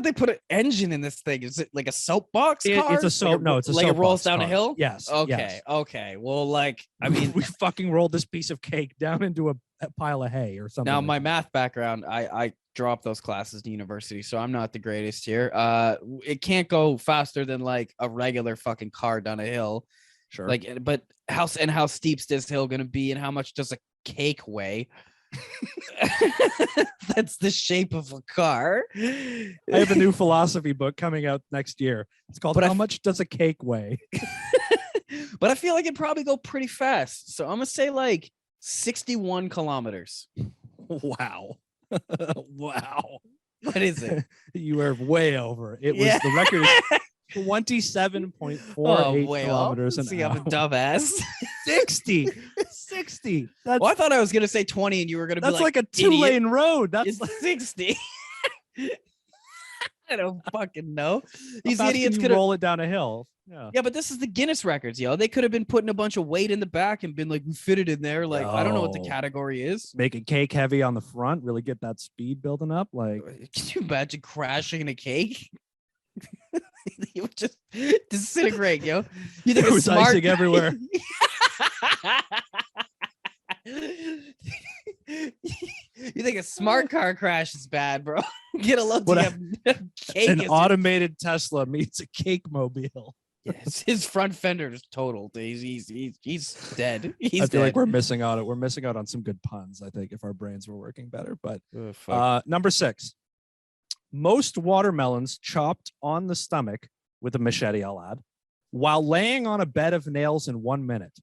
they put an engine in this thing? Is it like a soapbox car? It's a soap. No, it's a like it rolls down car. a hill. Yes. Okay. Yes. Okay. Well, like I mean, we fucking rolled this piece of cake down into a pile of hay or something. Now, my math background, I dropped those classes to university, so I'm not the greatest here. It can't go faster than like a regular fucking car down a hill. Sure. Like, but how steep's this hill gonna be, and how much does a cake weigh? That's the shape of a car. I have a new philosophy book coming out next year. It's called How Much Does a Cake Weigh? But I feel like it'd probably go pretty fast. So I'm gonna say like 61 kilometers. Wow. Wow. What is it? You are way over. It was the record is 27.48 kilometers an hour. I'm a dumbass. 60. Well, I thought I was gonna say 20, and you were gonna be like, that's like a 2-lane road. That's like 60. I don't fucking know. These How fast idiots could roll it down a hill. Yeah, but this is the Guinness records, yo. They could have been putting a bunch of weight in the back and been like, we fit it in there. Like, I don't know what the category is. Make a cake heavy on the front, really get that speed building up. Like, can you imagine crashing in a cake? You would just disintegrate, yo. You think it's icing everywhere. You think a smart car crash is bad, bro? Get a look. Cake an automated Tesla meets a cake mobile. Yes, his front fender is totaled. He's dead. I feel like we're missing out. We're missing out on some good puns, I think, if our brains were working better. But number 6. Most watermelons chopped on the stomach with a machete, I'll add, while laying on a bed of nails in 1 minute.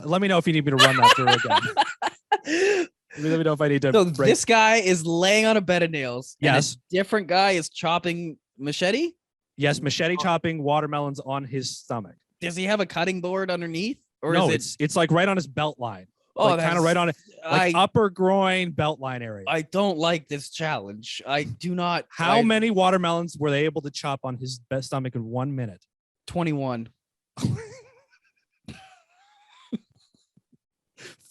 Let me know if you need me to run that through again. Let me know if I need to. So this guy is laying on a bed of nails. Yes. And a different guy is chopping machete. Yes, machete chopping watermelons on his stomach. Does he have a cutting board underneath, or no? is it's like right on his belt line. Oh, like kind of right on it, like upper groin belt line area. I don't like this challenge. I do not. How many watermelons were they able to chop on his stomach in 1 minute? 21.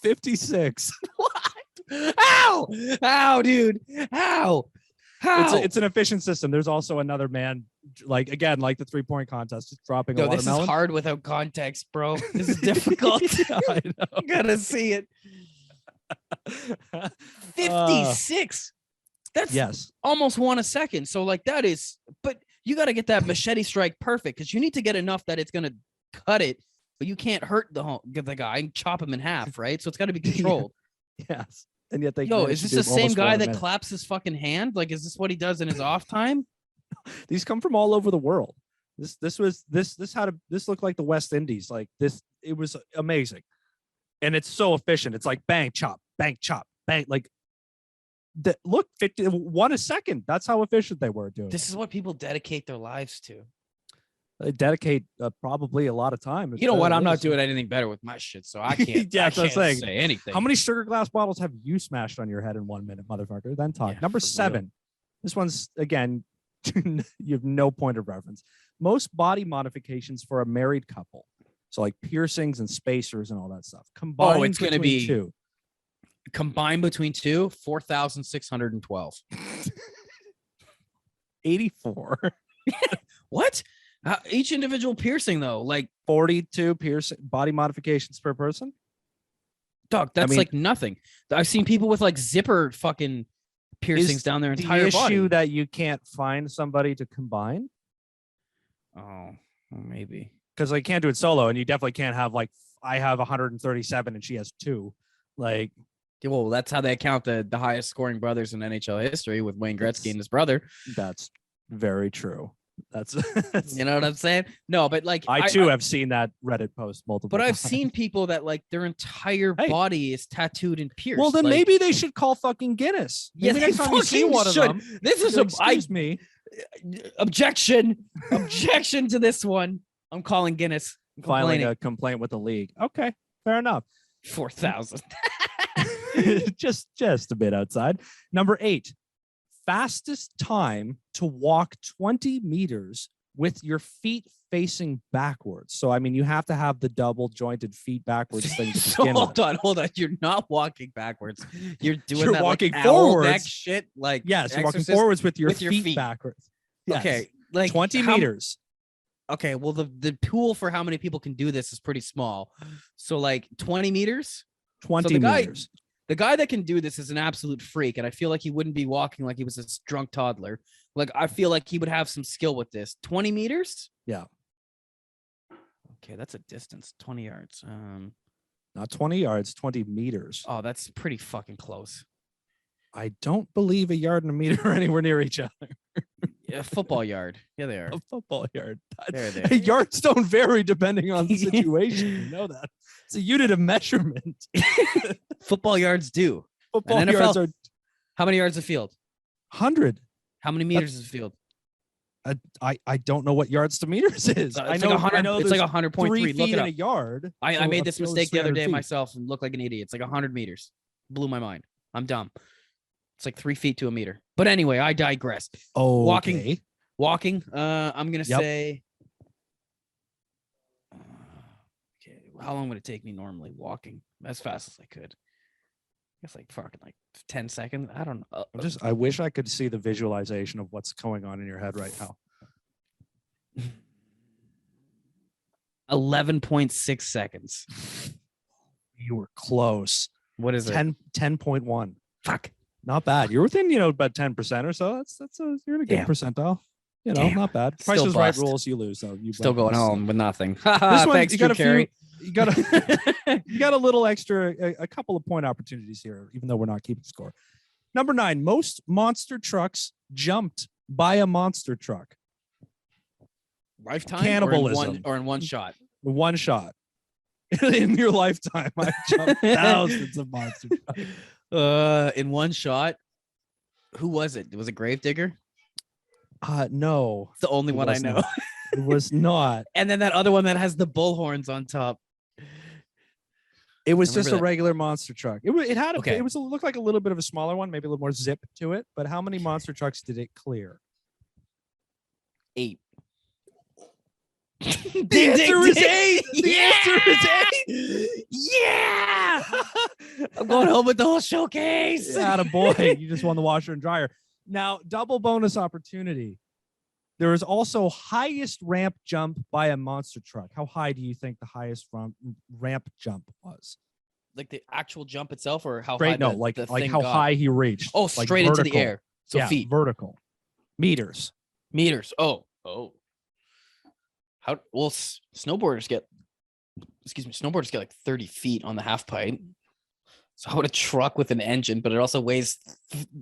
56. What? How, dude? How? It's an efficient system. There's also another man, like again, like the 3-point contest, just dropping a watermelon. This is hard without context, bro. This is difficult. I know. You gotta see it. 56. That's almost 1 a second. So like that is, but you got to get that machete strike perfect, because you need to get enough that it's gonna cut it, but you can't hurt the guy and chop him in half, right? So it's got to be controlled. Yes. and yet they Yo, is managed to this the do same almost guy one a that minute. claps his fucking hand? Like, is this what he does in his off time? These come from all over the world. This looked like the West Indies. Like this, it was amazing, and it's so efficient. It's like bang chop, bang, like that. Look, 51 a second. That's how efficient they were doing. This is what people dedicate their lives to. They dedicate probably a lot of time. You know what? I'm not doing anything better with my shit, so I can't. Yeah, I can't say anything. How many sugar glass bottles have you smashed on your head in 1 minute, motherfucker? Then talk. Yeah, Number for 7. real. This one's again. You have no point of reference. Most body modifications for a married couple, so like piercings and spacers and all that stuff. Combined, it's going to be two. Combined between two, 4,612. 84. What? Each individual piercing though, like 42 piercing body modifications per person. Dog, that's like nothing. I've seen people with like zipper fucking piercings down their entire body. The issue that you can't find somebody to combine. Oh, well, maybe because I can't do it solo, and you definitely can't have like I have 137 and she has 2. Like, well, that's how they count the highest scoring brothers in NHL history with Wayne Gretzky and his brother. That's very true. That's you know what I'm saying? No, but like I too have seen that Reddit post multiple but times. I've seen people that like their entire body is tattooed and pierced. Well, then like, maybe they should call fucking Guinness. Maybe next time you see one of them. This is excuse me. Objection to this one. I'm calling Guinness. Filing a complaint with the league. Okay, fair enough. 4,000. just a bit outside. Number 8. Fastest time to walk 20 meters with your feet facing backwards. So, I mean, you have to have the double jointed feet backwards thing to begin hold on. You're not walking backwards. You're doing you're that walking like forwards. Neck shit. Like, yes, you're walking forwards with your feet backwards. Yes. Okay, like 20 meters. Okay, well, the pool for how many people can do this is pretty small. So, like 20 meters? 20 meters. The guy that can do this is an absolute freak, and I feel like he wouldn't be walking like he was a drunk toddler. Like, I feel like he would have some skill with this. 20 meters? Yeah. Okay, that's a distance. 20 yards. Not 20 yards, 20 meters. Oh, that's pretty fucking close. I don't believe a yard and a meter are anywhere near each other. Yeah, football yard. Yeah, they are. A football yard. There. Yards don't vary depending on the situation. You know that. It's a unit of measurement. Football yards do. Football yards are. How many yards a field? 100. How many meters is a field? I don't know what yards to meters is. I know it's like 100.3. 3 feet Look it in up. a yard. I made this mistake the other day feet. myself and looked like an idiot. It's like 100 meters. Blew my mind. I'm dumb. It's like 3 feet to a meter. But anyway, I digress. Oh, Walking. I'm gonna say. Okay, how long would it take me normally walking as fast as I could? I guess like fucking like 10 seconds. I don't know. I wish I could see the visualization of what's going on in your head right now. 11.6 seconds. You were close. What is 10.1. Fuck. Not bad. You're within, about 10% or so. You're in a good percentile. Not bad. Price is Right rules, you lose. So you still going home with nothing. This one, thanks, you got Carey. You got a little extra, a couple of point opportunities here, even though we're not keeping score. Number 9, most monster trucks jumped by a monster truck. Lifetime? Cannibalism. Or in one shot? One shot. In your lifetime, I jumped thousands of monster trucks. In one shot. Who was it? Was it Gravedigger? No. It's the only one I know. It was not. And then that other one that has the bullhorns on top. It was just a regular monster truck. It had okay. It looked like a little bit of a smaller one, maybe a little more zip to it. But how many monster trucks did it clear? 8. The answer is 8. The answer is 8. Yeah. I'm going home with the whole showcase. Attaboy. You just won the washer and dryer. Now, double bonus opportunity. There is also highest ramp jump by a monster truck. How high do you think the highest ramp jump was? Like the actual jump itself, or how straight, high? No, like how high he reached. Oh, straight into the air. So yeah, feet. Vertical. Meters. Oh. How? Well, snowboarders get like 30 feet on the half pipe. So I want a truck with an engine, but it also weighs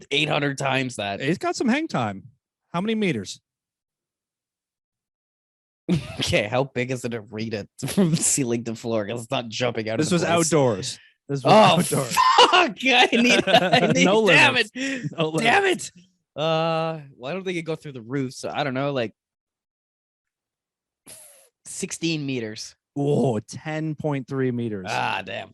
800 times that. It's got some hang time. How many meters? Okay, how big is it to read it from ceiling to floor? Because it's not jumping out. This of the was place. Outdoors. This was outdoors. Fuck! I need No damn limits. it. No limits. Damn it. Well, I don't think it go through the roof, so I don't know, like 16 meters. Oh, 10.3 meters. Ah, damn.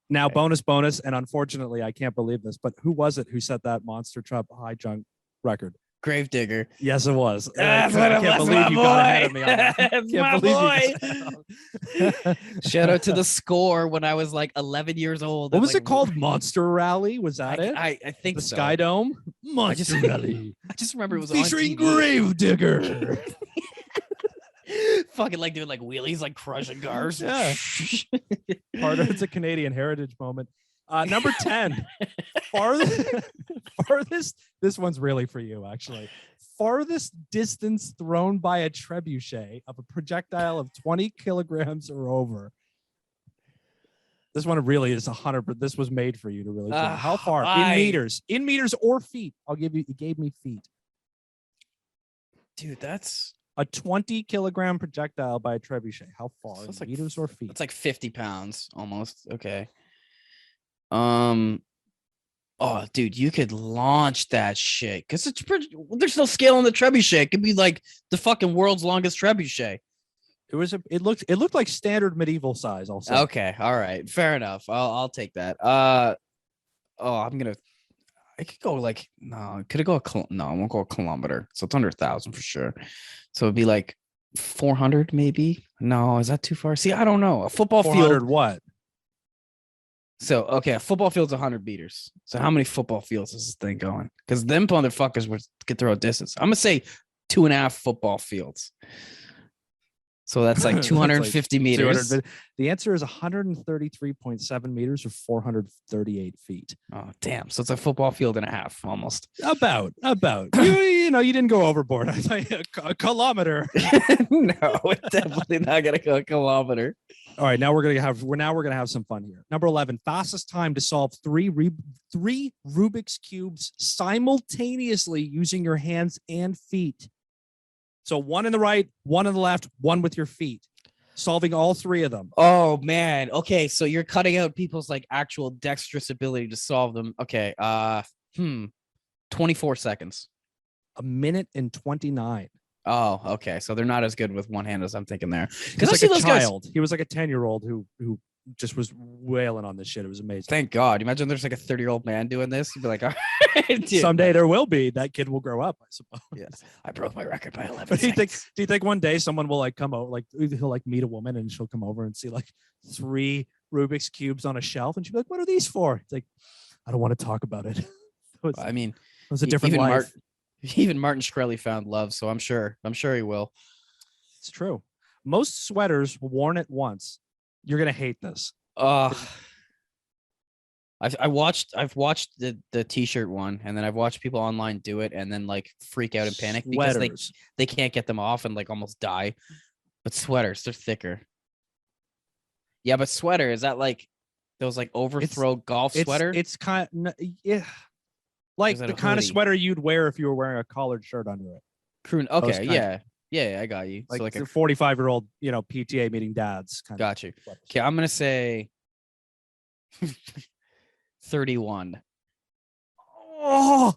Now, Okay. bonus, and unfortunately, I can't believe this, but who was it who set that monster truck high jump record? Gravedigger. Yes, it was. Ah, I can't believe you got ahead of me on that. That's Can't my believe boy. Shout out to the score when I was like 11 years old. What was like, it called? Monster Rally? Was that it? I think The so. Sky Dome? Monster Rally. I just remember it was featuring on TV. Gravedigger. Fucking like doing like wheelies, like crushing cars. Yeah. It's a Canadian heritage moment. Number 10. Farthest. This one's really for you, actually. Farthest distance thrown by a trebuchet of a projectile of 20 kilograms or over. This one really is 100. This was made for you to really. How far? In meters or feet. I'll give you. You gave me feet. Dude, that's a 20 kilogram projectile by a trebuchet. How far? So in meters or feet? It's like 50 pounds almost. Okay. Oh, dude, you could launch that shit because it's pretty. There's no scale on the trebuchet. It could be like the fucking world's longest trebuchet. It looked like standard medieval size. Also. Okay. All right. Fair enough. I'll take that. I could go like no. Could it go no? I won't go a kilometer. So it's under 1,000 for sure. So it'd be like 400 maybe. No, is that too far? See, I don't know. A football field. What? So, okay, a football field's 100 meters. So how many football fields is this thing going? Because them motherfuckers could throw a distance. I'm going to say 2.5 football fields. So that's like 250 meters. The answer is 133.7 meters or 438 feet. Oh, damn. So it's a football field and a half almost. About. you didn't go overboard. I thought a kilometer. No, it's definitely not going to go a kilometer. All right, now we're gonna have some fun here. Number 11, fastest time to solve three Rubik's cubes simultaneously using your hands and feet. So one in the right, one in the left, one with your feet, solving all three of them. Oh man. Okay, so you're cutting out people's like actual dexterous ability to solve them. Okay. 24 seconds. A minute and 29. Oh, okay. So they're not as good with one hand as I'm thinking there. Because like a child. He was like a 10-year-old who just was wailing on this shit. It was amazing. Thank God. Imagine there's like a 30-year-old man doing this. You'd be like, all right, dude. Someday there will be. That kid will grow up, I suppose. Yes. I broke my record by 11 But seconds. do you think one day someone will like come out, like he'll like meet a woman and she'll come over and see like 3 Rubik's cubes on a shelf and she'll be like, what are these for? It's like, I don't want to talk about it. I mean, it was a different life. Even Martin Shkreli found love, so I'm sure he will. It's true. Most sweaters worn at once. You're gonna hate this. I've watched the t-shirt one, and then I've watched people online do it and then like freak out and panic because they can't get them off and like almost die. But sweaters, they're thicker. Yeah, but sweater, is that like those like overthrow golf sweater? It's kind of, yeah. Like the kind of sweater you'd wear if you were wearing a collared shirt under it. Okay, yeah, I got you. Like, so like a 45-year-old, PTA meeting dads. Got you. Okay, I'm gonna say 31. Oh,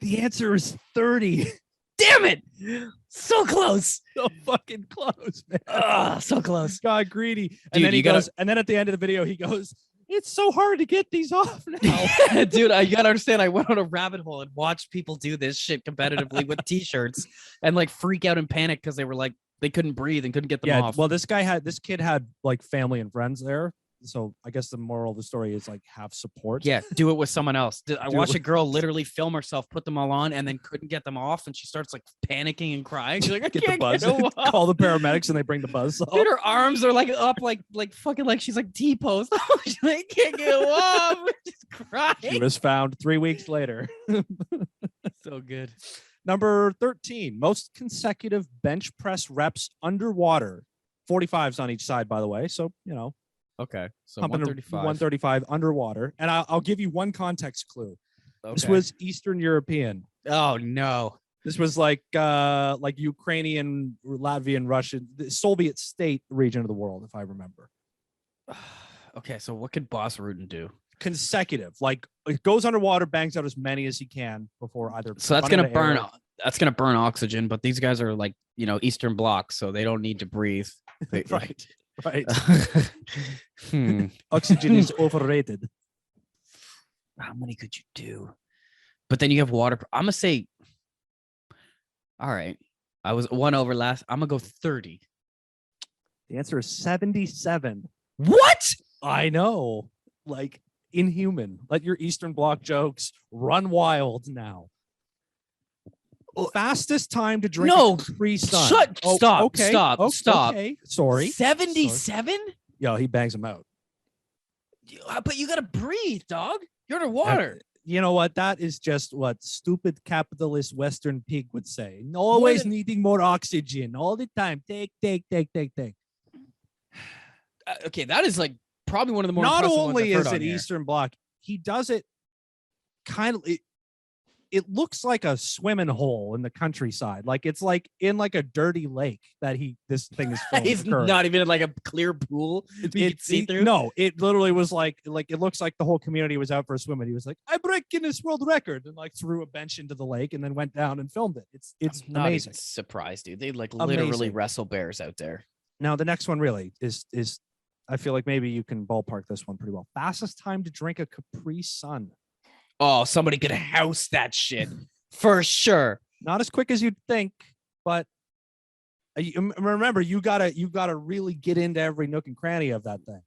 the answer is 30. Damn it! So close. So fucking close, man. So close. God, greedy. Dude, and then he goes, and then at the end of the video, he goes, it's so hard to get these off now. Dude, I gotta understand. I went on a rabbit hole and watched people do this shit competitively with t-shirts and like freak out and panic because they were like they couldn't breathe and couldn't get them off. Well, this kid had like family and friends there. So I guess the moral of the story is like have support. Yeah, do it with someone else. I watched a girl literally film herself, put them all on, and then couldn't get them off, and she starts like panicking and crying. She's like, I get can't the buzz. Get them off. Call the paramedics, and they bring the buzz. Dude, her arms are like up, like fucking like she's like T-posed. She's like, can't get them off. Just crying. She was found 3 weeks later. So good. Number 13, most consecutive bench press reps underwater. 45s on each side, by the way. So Okay. So Pumping 135. 135 underwater. And I'll give you one context clue. Okay. This was Eastern European. Oh no. This was like Ukrainian, Latvian, Russian, the Soviet state region of the world, if I remember. Okay, so what could Boss Rudin do? Consecutive, like it goes underwater, bangs out as many as he can before either. So that's gonna burn. That's gonna burn oxygen. But these guys are like Eastern Bloc, so they don't need to breathe. Right. Hmm. Oxygen is overrated. How many could you do? But then you have water. I'm gonna say. All right, I was one over last. I'm gonna go 30. The answer is 77. What? I know, like inhuman. Let your Eastern Bloc jokes run wild now. Fastest time to drink a Capri Sun. Stop. Okay. Sorry. 77? Yo, he bangs them out. But you gotta breathe, dog. You're underwater. You know what? That is just what stupid capitalist Western pig would say. Always needing more oxygen all the time. Take. Okay, that is like probably one of the more. Not only is it Eastern Bloc, he does it kind of. It looks like a swimming hole in the countryside. Like it's like in like a dirty lake that this thing is filmed. He's not even in like a clear pool. You can see through. No, it literally was like it looks like the whole community was out for a swim, and he was like, "I break Guinness World Record," and like threw a bench into the lake and then went down and filmed it. It's I'm not amazing. Even surprised, dude. They like literally wrestle bears out there. Now the next one really is. I feel like maybe you can ballpark this one pretty well. Fastest time to drink a Capri Sun. Oh, somebody could house that shit for sure. Not as quick as you'd think, but remember, you gotta really get into every nook and cranny of that thing.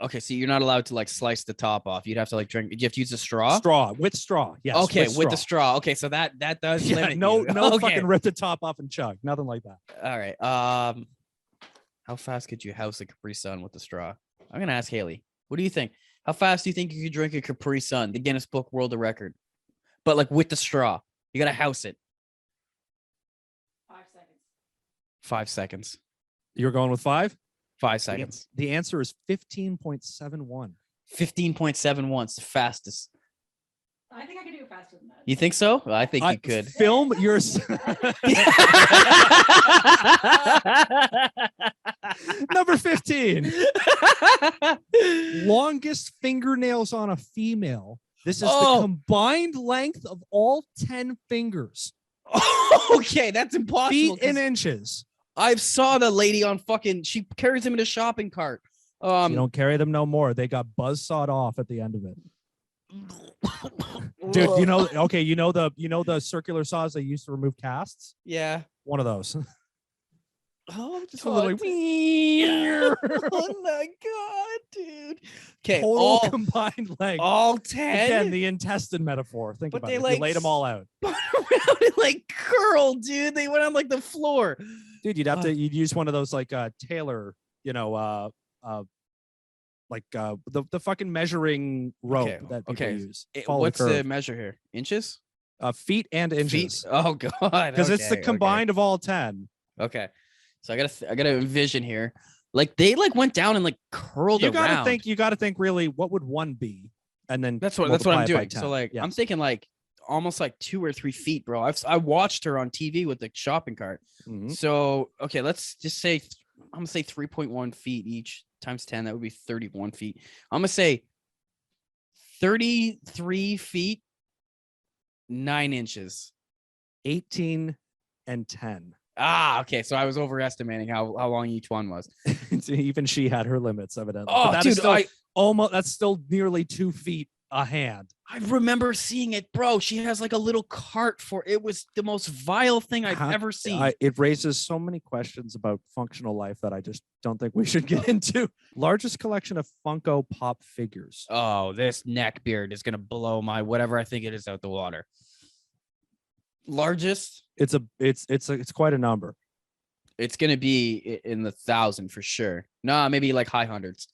Okay, so you're not allowed to like slice the top off. You'd have to like drink. You have to use a straw. With straw. Yes. Okay, with the straw. Okay, so that does. Yeah, no fucking rip the top off and chug. Nothing like that. All right. How fast could you house a Capri Sun with the straw? I'm gonna ask Haley. What do you think? How fast do you think you could drink a Capri Sun, the Guinness Book World Record? But like with the straw. You gotta house it. 5 seconds. 5 seconds. You're going with 5? 5 seconds. The answer is 15.71. 15.71 is the fastest. I think I could do it faster than that. You think so? Well, I think you could. Film your number 15. Longest fingernails on a female. This is the combined length of all 10 fingers. Okay, that's impossible. Feet in inches. I saw the lady on fucking. She carries them in a shopping cart. You don't carry them no more. They got buzz sawed off at the end of it. Dude, you know the circular saws they used to remove casts? Yeah. One of those. Oh, just a little oh my god, dude. Okay, all combined length. All 10. Again, the intestine metaphor. Think about it. Like, you laid them all out. Around and like curl, dude. They went on like the floor. Dude, you'd use one of those like Taylor, like the fucking measuring rope that people use. What's the measure here? Inches? Feet and inches. Feet? Oh god. Because it's the combined of all 10. Okay. So I gotta envision here. Like they like went down and like curled around. You gotta think really what would one be? And then that's what I'm doing. So like I'm thinking like almost like 2 or 3 feet, bro. I watched her on TV with the shopping cart. Mm-hmm. So okay, let's just say I'm gonna say 3.1 feet each times 10. That would be 31 feet. I'm gonna say 33 feet 9 inches. 18 and 10. Ah, okay. So I was overestimating how long each one was. Even she had her limits, evidently. Oh, that dude, that's still nearly 2 feet a hand. I remember seeing it, bro. She has like a little cart for it. Was the most vile thing I've ever seen. It raises so many questions about functional life that I just don't think we should get into. Largest collection of Funko Pop figures. Oh, this neck beard is gonna blow my whatever I think it is out the water. Largest? It's quite a number. It's gonna be in the 1,000 for sure. Nah, maybe like high hundreds.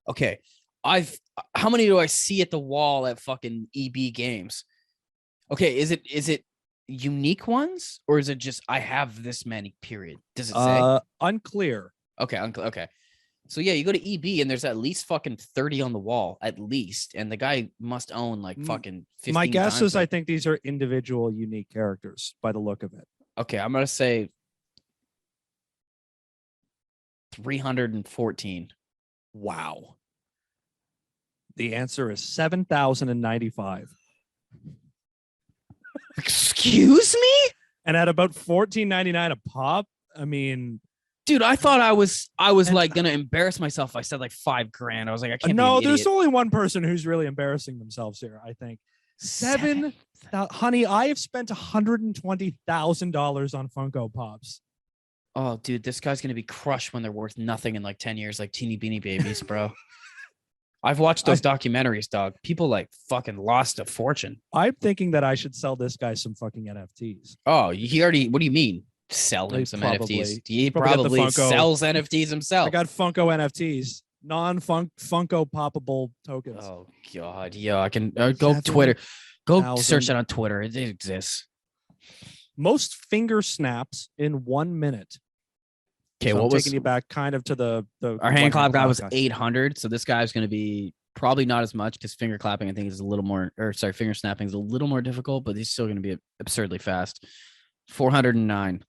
Okay. How many do I see at the wall at fucking EB games? Okay, is it unique ones or is it just I have this many period? Does it say? Unclear. Okay. So yeah, you go to EB and there's at least fucking 30 on the wall, at least. And the guy must own like fucking 15 My guess times is I think these are individual unique characters by the look of it. Okay, I'm gonna say 314. Wow. The answer is 7,095. Excuse me? And at about $14.99 a pop, I mean, dude, I thought I was like gonna embarrass myself if I said like $5,000. I was like, I can't. No, be an there's idiot. only one person who's really embarrassing themselves here. I think honey, I have spent $120,000 on Funko Pops. Oh, dude, this guy's gonna be crushed when they're worth nothing in like 10 years, like teeny beanie babies, bro. I've watched those documentaries, dog. People like fucking lost a fortune. I'm thinking that I should sell this guy some fucking NFTs. Oh, he already. What do you mean? Selling some NFTs? He probably sells NFTs himself. I got Funko NFTs, Funko poppable tokens. Oh God, yeah. I can go Twitter. Go search it on Twitter. It exists. Most finger snaps in 1 minute. Okay, so what I'm was taking you back kind of to the our hand clap guy was 800. So this guy's going to be probably not as much because finger clapping I think is a little more, or sorry, finger snapping is a little more difficult, but he's still going to be absurdly fast. 409.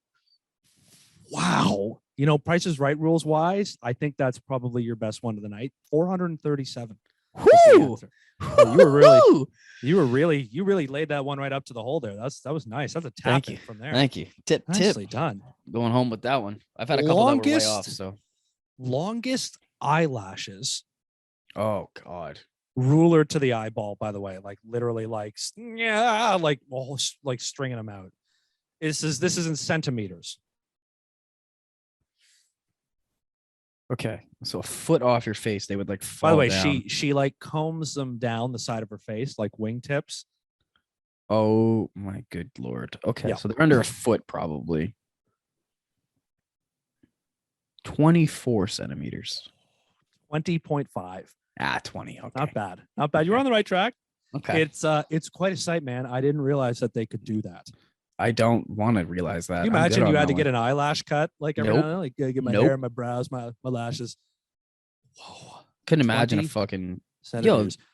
Wow. You know, Price is Right rules wise, I think that's probably your best one of the night. 437. Whoo! Oh, you really laid that one right up to the hole there. That was nice. That's a tap from there. Thank you. Nicely done. Going home with that one. I've had a couple that were way off. So longest eyelashes. Oh God. Ruler to the eyeball, by the way, like literally like stringing them out. This is in centimeters. Okay, so a foot off your face, they would like fall. By the way, down. she like combs them down the side of her face like wingtips. Oh my good Lord. Okay, yeah. So they're under a foot probably. 24 centimeters. 20.5. 20. Okay. Not bad. Not bad. You're on the right track. Okay. It's quite a sight, man. I didn't realize that they could do that. I don't want to realize that. Can you imagine you had to get an eyelash cut like every now and then? Like get my hair, my brows, my lashes. Whoa. Couldn't imagine a fucking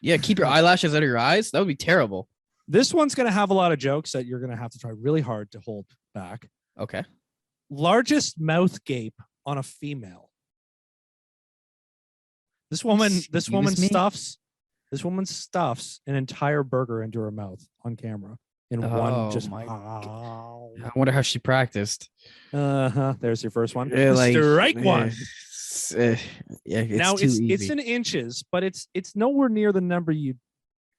yeah, keep your eyelashes out of your eyes. That would be terrible. This one's gonna have a lot of jokes that you're gonna have to try really hard to hold back. Okay. Largest mouth gape on a female. This woman stuffs an entire burger into her mouth on camera. In one just I wonder how she practiced. There's your first one. Like, strike one. Yeah, now it's in inches, but it's nowhere near the number you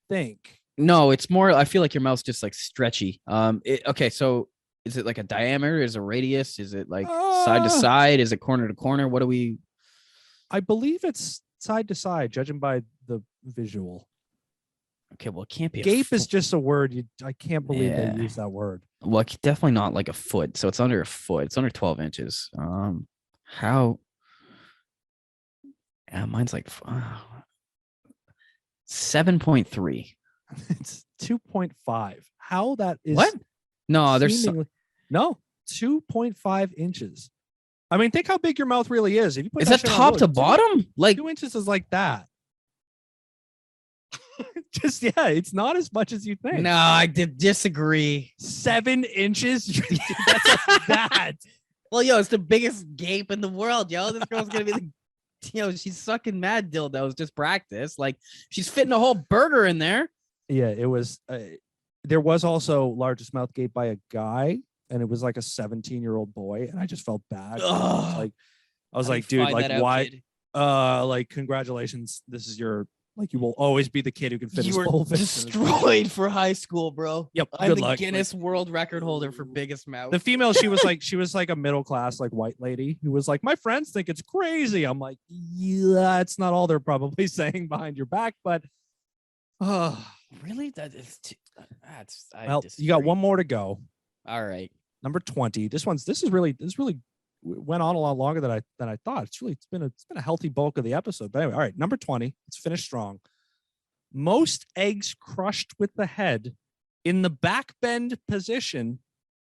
think. No, it's more. I feel like your mouth's just like stretchy. Okay, so is it like a diameter? Is it a radius? Is it like side to side? Is it corner to corner? What do we? I believe it's side to side, judging by the visual. Okay, well, it can't be. Gape is just a word. I can't believe they use that word. Well, definitely not like a foot. So it's under a foot. It's under 12 inches. How? Yeah, mine's like 7.3. It's 2.5. How that is? What? No, there's no 2.5 inches. I mean, think how big your mouth really is. If you put is that top to bottom? Like 2 inches is like that. Just it's not as much as you think. No, I disagree. 7 inches. That's like that. Well, it's the biggest gape in the world, yo. This girl's gonna be like, she's sucking mad dildos, just practice. Like she's fitting a whole burger in there. Yeah, it was. There was also largest mouth gape by a guy, and it was like a 17-year-old boy, and I just felt bad. I was like, dude, like why? Like congratulations, this is your. Like you will always be the kid who can fit his full fist. Destroyed for high school, bro. Yep. I'm the Guinness World Record holder for biggest mouth. The female, she was like a middle class like white lady who was like, my friends think it's crazy. I'm like, yeah, it's not all they're probably saying behind your back, but really, that is. You got one more to go. All right, number 20. This really went on a lot longer than I thought. It's been a healthy bulk of the episode. But anyway, all right, number 20. Let's finish strong. Most eggs crushed with the head in the back bend position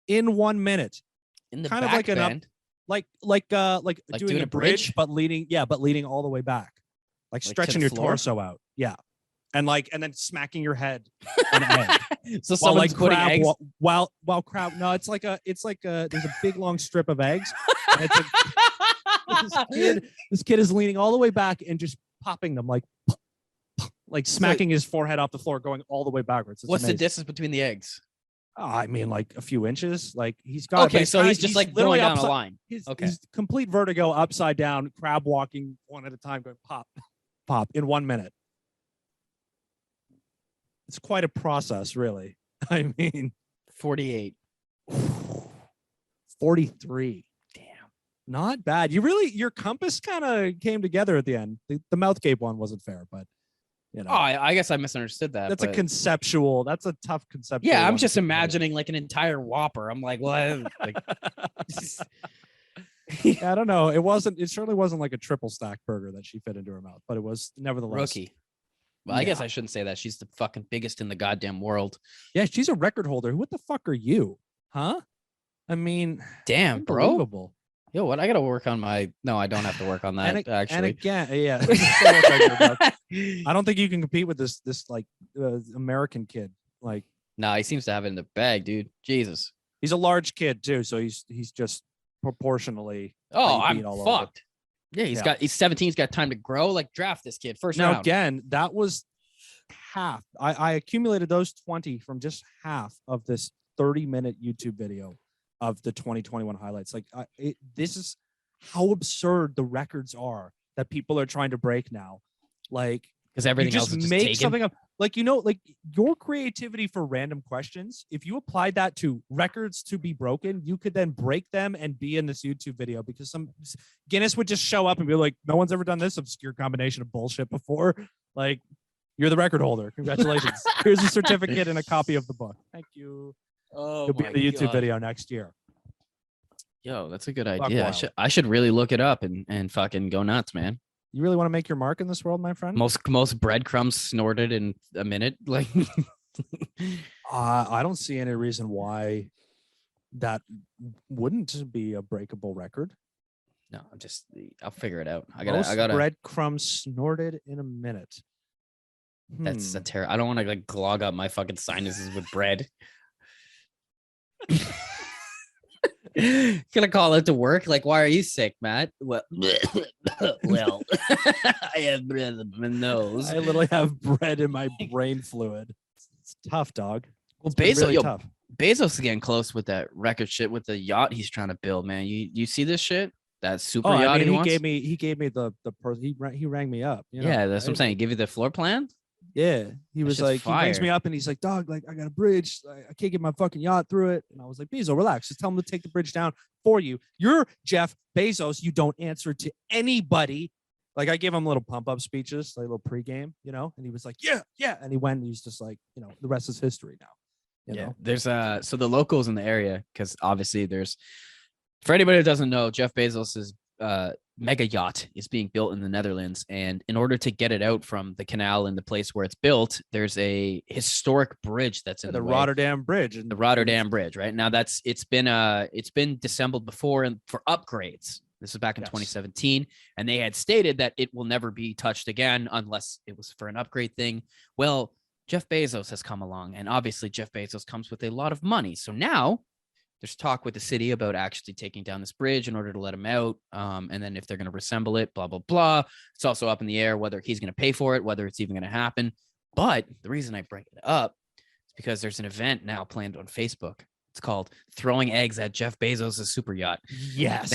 in 1 minute. In the kind back of like bend? like doing doing a bridge, but leaning all the way back, like to stretching the your floor? torso out. Yeah, and then smacking your head on an egg. So While someone's putting crab, eggs. while crab. No, it's like there's a big long strip of eggs. And it's this kid is leaning all the way back and just popping them like smacking his forehead off the floor, going all the way backwards. It's What's the amazing. distance between the eggs? Oh, I mean, like a few inches. Like he's got. Okay, so he's just like literally going down a upside- line. Okay. He's complete vertigo, upside down, crab walking one at a time, going pop, pop in 1 minute. It's quite a process, really. I mean, 48. 43. Damn. Not bad. Your compass kind of came together at the end. The mouth gape one wasn't fair, but you know. Oh, I guess I misunderstood that. That's a tough conceptual. Yeah, I'm one just to put together. imagining like an entire Whopper. I'm like, what? Like, I don't know. It certainly wasn't like a triple stack burger that she fit into her mouth, but it was nevertheless. rookie. Well, I guess Yeah. I shouldn't say that. She's the fucking biggest in the goddamn world. Yeah, she's a record holder. What the fuck are you? Huh? I mean, Damn, bro. unbelievable. Yo, what? I gotta work on my. No, I don't have to work on that. And actually, again, yeah. I don't think you can compete with this like American kid. Like nah, he seems to have it in the bag, dude. Jesus. he's a large kid too, so he's just proportionally. Oh, you I'm beat all over. fucked. Yeah, he's 17. He's got time to grow. Like draft this kid first Now round. again, that was half. I accumulated those 20 from just half of this 30-minute YouTube video of the 2021 highlights. Like this is how absurd the records are that people are trying to break now. Like Because you everything else just is just make taken. something up. Like, like your creativity for random questions, if you applied that to records to be broken, you could then break them and be in this YouTube video, because some Guinness would just show up and be like, no one's ever done this obscure combination of bullshit before. Like, you're the record holder. Congratulations. Here's a certificate and a copy of the book. Thank you. Oh, You'll be in the YouTube video next year. Yo, that's a good Fuck idea. wild. I should really look it up and fucking go nuts, man. You really want to make your mark in this world, my friend? Most breadcrumbs snorted in a minute. Like, I don't see any reason why that wouldn't be a breakable record. no, I'll figure it out. I Most gotta. breadcrumbs snorted in a minute. That's a terror. I don't want to like clog up my fucking sinuses with bread. Gonna call it to work. Like, why are you sick, Matt? Well, well, I have bread in my nose. I literally have bread in my brain fluid. It's tough, dog. Well, It's been Bezos, really tough. Bezos is getting close with that record shit with the yacht he's trying to build, man. You see this shit? That super Oh, yacht I mean, he he wants? gave me the person. He rang me up. You know, Yeah, that's what I'm right? saying. Give you the floor plan? Yeah, he That was shit's like, he rings fire. me up and he's like, dog, like I got a bridge. I can't get my fucking yacht through it. And I was like, Bezos, relax. Just tell him to take the bridge down for you. You're Jeff Bezos. You don't answer to anybody. Like I gave him little pump up speeches, like a little pregame, and he was like, yeah. And he went and he's just like, the rest is history now. You know? There's so the locals in the area, because obviously there's, for anybody that doesn't know, Jeff Bezos's mega yacht is being built in the Netherlands, and in order to get it out from the canal and the place where it's built, there's a historic bridge that's in the the way. Rotterdam Bridge. And The Rotterdam Bridge, right? Now it's been disassembled before and for upgrades. This was back in Yes. 2017, and they had stated that it will never be touched again unless it was for an upgrade thing. Well, Jeff Bezos has come along, and obviously Jeff Bezos comes with a lot of money. So now there's talk with the city about actually taking down this bridge in order to let him out. And then if they're going to reassemble it, blah, blah, blah. It's also up in the air whether he's going to pay for it, whether it's even going to happen. But the reason I bring it up is because there's an event now planned on Facebook. It's called Throwing Eggs at Jeff Bezos' Super Yacht. yes.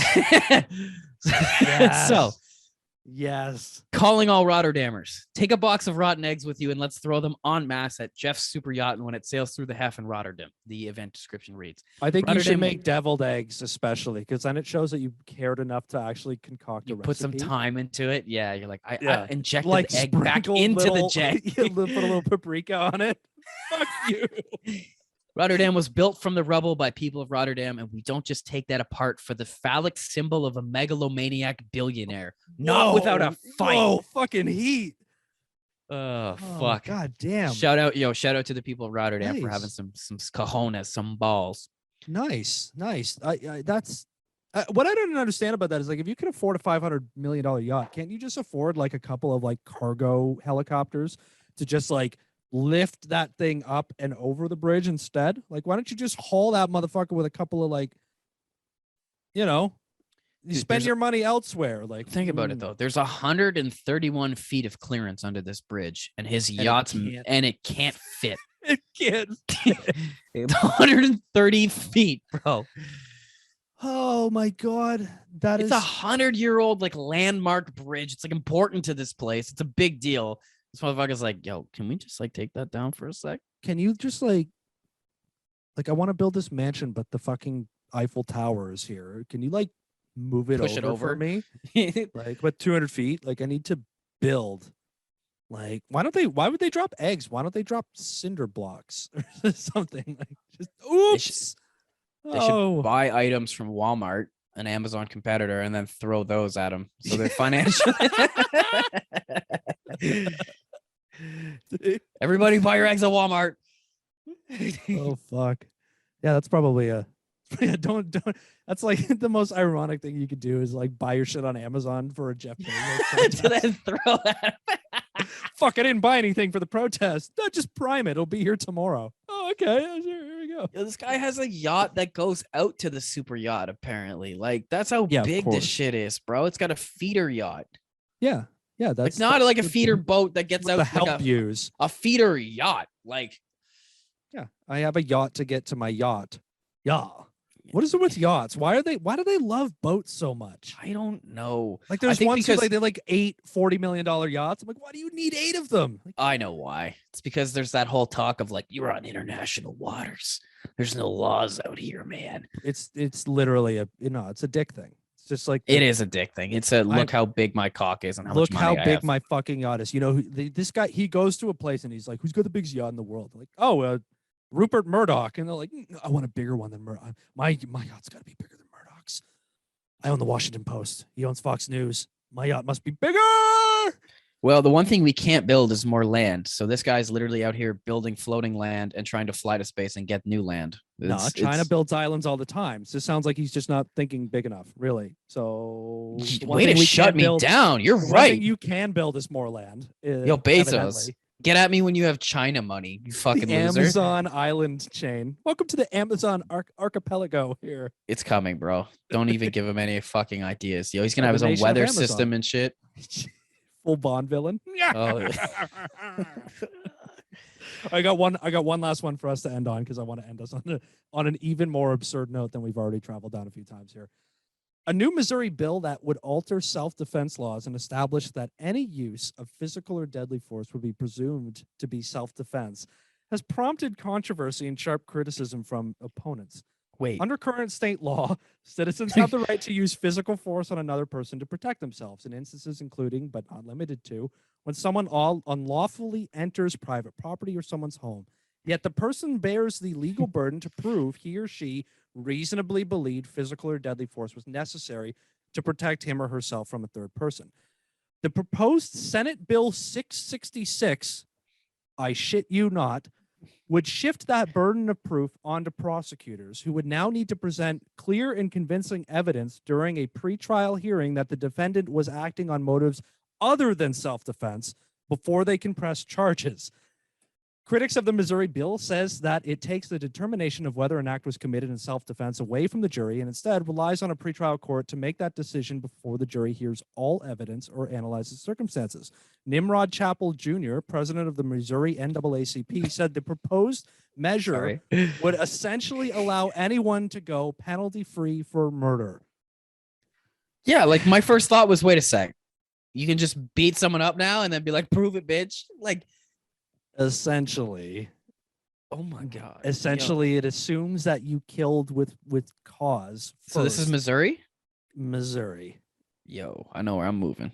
So yes. calling all Rotterdammers, take a box of rotten eggs with you and let's throw them en masse at Jeff's super yacht. And when it sails through the Hef in Rotterdam, the event description reads. I think you Rotterdam- should make deviled eggs, especially because then it shows that you cared enough to actually concoct You a put some recipe. time into it. Yeah, you're like, I Yeah. injected Like the egg back sprinkle into little, the jet. you put a little paprika on it. Fuck you. Rotterdam was built from the rubble by people of Rotterdam, and we don't just take that apart for the phallic symbol of a megalomaniac billionaire. Not without a fight. Whoa, fucking heat. Oh, Oh, fuck. God damn. Shout out to the people of Rotterdam for having Nice. some cojones, some balls. Nice. I that's What I don't understand about that is like, if you can afford a $500 million yacht, can't you just afford like a couple of like cargo helicopters to just like lift that thing up and over the bridge instead? Like, why don't you just haul that motherfucker with a couple of like, you know, you Dude, spend your money elsewhere. Like, think about it though. There's 131 feet of clearance under this bridge, and his yacht's and it can't fit. It can't. It's 130 feet, bro. Oh my god, It's 100-year-old like landmark bridge. It's like important to this place. It's a big deal. This motherfucker's like, yo, can we just like take that down for a sec? Can you just like I want to build this mansion, but the fucking Eiffel Tower is here. Can you like move it Push over it over for me? Like, what, 200 feet? Like, I need to build. Like, why would they drop eggs? Why don't they drop cinder blocks or something? Like, just oops. They should buy items from Walmart, an Amazon competitor, and then throw those at them. So they're financial. Everybody buy your eggs at Walmart. Oh fuck. Yeah, that's probably a don't that's like the most ironic thing you could do is like buy your shit on Amazon for a Jeff Bezos to then throw that. Fuck, I didn't buy anything for the protest. No, just prime it. It'll be here tomorrow. Oh, okay. Sure, here we go. Yo, this guy has a yacht that goes out to the super yacht, apparently. Like, that's how big this shit is, bro. It's got a feeder yacht. Yeah. Yeah. That's not like a feeder boat that gets out to help use. A feeder yacht. Like, yeah, I have a yacht to get to my yacht. Yeah. What is it with yachts? Why do they love boats so much? I don't know. Like, there's ones who like they're like $40 million yachts. I'm like, why do you need 8 of them? Like, I know why. It's because there's that whole talk of like, you're on international waters. There's no laws out here, man. It's literally it's a dick thing. It's just like it is a dick thing. It's a look how big my cock is and how much money I have. Look how big my fucking yacht is. You know, this guy, he goes to a place and he's like, who's got the biggest yacht in the world? I'm like, oh, Rupert Murdoch. And they're like, I want a bigger one than Murdoch. My yacht's got to be bigger than Murdoch's. I own the Washington Post. He owns Fox News. My yacht must be bigger. Well, the one thing we can't build is more land. So this guy's literally out here building floating land and trying to fly to space and get new land. China builds islands all the time. So it sounds like he's just not thinking big enough, really. So way to shut me down. You're right. You can build is more land. Yo, Bezos. Evidently. Get at me when you have China money, you fucking loser. Amazon island chain. Welcome to the Amazon archipelago here. It's coming, bro. Don't even give him any fucking ideas. Yo, he's going to have his own weather system and shit. Full Bond villain. Oh. I got one last one for us to end on because I want to end us on an even more absurd note than we've already traveled down a few times here. A new Missouri bill that would alter self-defense laws and establish that any use of physical or deadly force would be presumed to be self-defense has prompted controversy and sharp criticism from opponents. Wait. Under current state law, citizens have the right to use physical force on another person to protect themselves in instances including, but not limited to, when someone unlawfully enters private property or someone's home. Yet the person bears the legal burden to prove he or she reasonably believed physical or deadly force was necessary to protect him or herself from a third person. The proposed Senate Bill 666, I shit you not, would shift that burden of proof onto prosecutors who would now need to present clear and convincing evidence during a pretrial hearing that the defendant was acting on motives other than self-defense before they can press charges. Critics of the Missouri bill says that it takes the determination of whether an act was committed in self-defense away from the jury and instead relies on a pretrial court to make that decision before the jury hears all evidence or analyzes circumstances. Nimrod Chappell Jr., president of the Missouri NAACP, said the proposed measure would essentially allow anyone to go penalty-free for murder. Yeah, like my first thought was, wait a sec. You can just beat someone up now and then be like, prove it, bitch. Like, essentially. Oh my God. Essentially, it assumes that you killed with cause. So this is Missouri? Missouri. Yo, I know where I'm moving.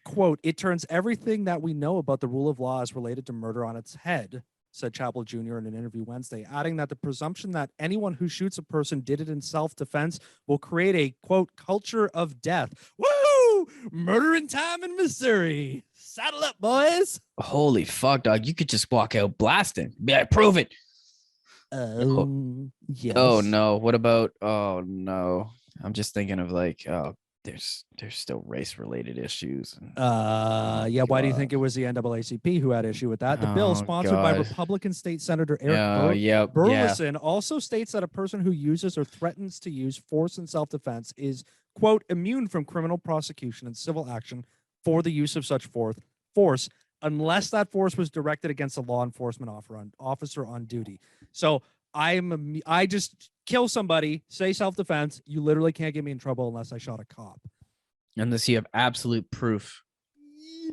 Quote, it turns everything that we know about the rule of law as related to murder on its head, said Chappell Jr. in an interview Wednesday, adding that the presumption that anyone who shoots a person did it in self-defense will create a, quote, culture of death. Woo! Murdering time in Missouri. Saddle up, boys. Holy fuck, dog. You could just walk out blasting. Yeah, prove it. Yes. Oh, no. What about... Oh, no. I'm just thinking of like, oh, there's still race related issues. Yeah. Why do you think it was the NAACP who had issue with that? The bill, sponsored by Republican State Senator Eric Burleson, also states that a person who uses or threatens to use force in self-defense is, quote, immune from criminal prosecution and civil action for the use of such force unless that force was directed against a law enforcement officer on duty. So I just kill somebody, say self-defense. You literally can't get me in trouble unless I shot a cop. Unless you have absolute proof.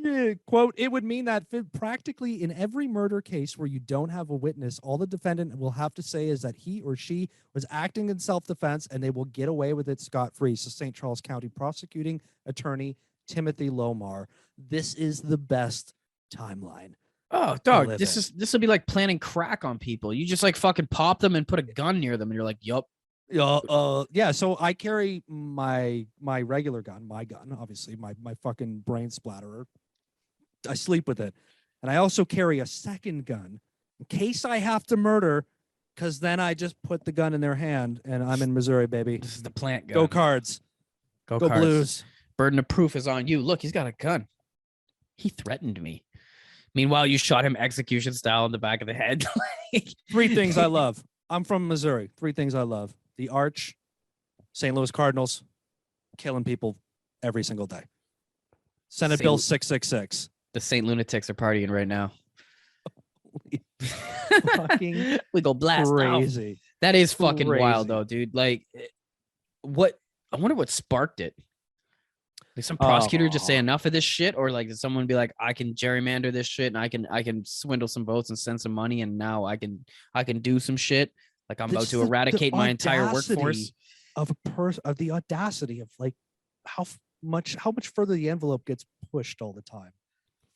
Yeah, quote, it would mean that practically in every murder case where you don't have a witness, all the defendant will have to say is that he or she was acting in self-defense and they will get away with it scot-free. So St. Charles County prosecuting attorney Timothy Lomar. This is the best timeline. Oh, dog, this will be like planting crack on people. You just like fucking pop them and put a gun near them and you're like, yup. Yeah, so I carry my regular gun, obviously, my fucking brain splatterer. I sleep with it. And I also carry a second gun in case I have to murder, because then I just put the gun in their hand and I'm in Missouri, baby. This is the plant gun. Go Cards. Go Cards. Blues. Burden of proof is on you. Look, he's got a gun. He threatened me. Meanwhile, you shot him execution style in the back of the head. 3 things I love. I'm from Missouri. 3 things I love. The Arch, St. Louis Cardinals, killing people every single day. Senate Bill 666. The St. Lunatics are partying right now. Fucking we go blast crazy. Out. That is fucking wild though, dude. Like, what? I wonder what sparked it. Like some prosecutor just say enough of this shit, or like did someone be like, I can gerrymander this shit and I can swindle some votes and send some money, and now I can do some shit. Like I'm about to eradicate my entire workforce. Of a person, of the audacity of like how much further the envelope gets pushed all the time.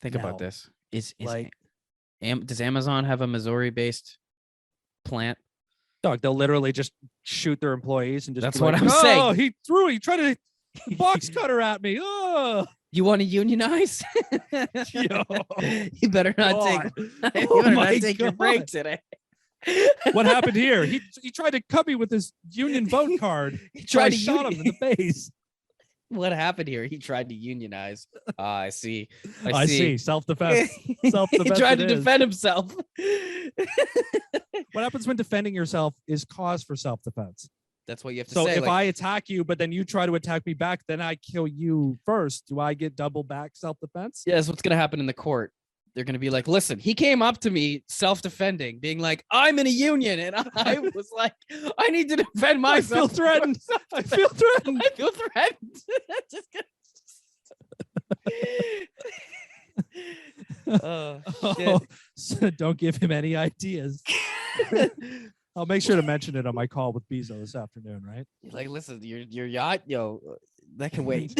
Think about this. Is like, does Amazon have a Missouri-based plant? Dog, they'll literally just shoot their employees and just. That's what I'm saying. Oh, he tried to box cutter at me. Oh. You want to unionize? Yo, you better not take your break today. What happened here? He tried to cut me with his union vote card. He tried to shot him in the face. What happened here? He tried to unionize. I see. I see. Self-defense. Self-defense. He tried to defend himself. What happens when defending yourself is cause for self-defense? That's what you have to say. So if like, I attack you, but then you try to attack me back, then I kill you first. Do I get double back self-defense? Yes. What's going to happen in the court? They're going to be like, listen, he came up to me self-defending, being like, I'm in a union. And I was like, I need to defend myself. I feel threatened. I feel threatened. I feel threatened. Just shit. So don't give him any ideas. I'll make sure to mention it on my call with Bezos this afternoon, right? Like, listen, your yacht, that can wait.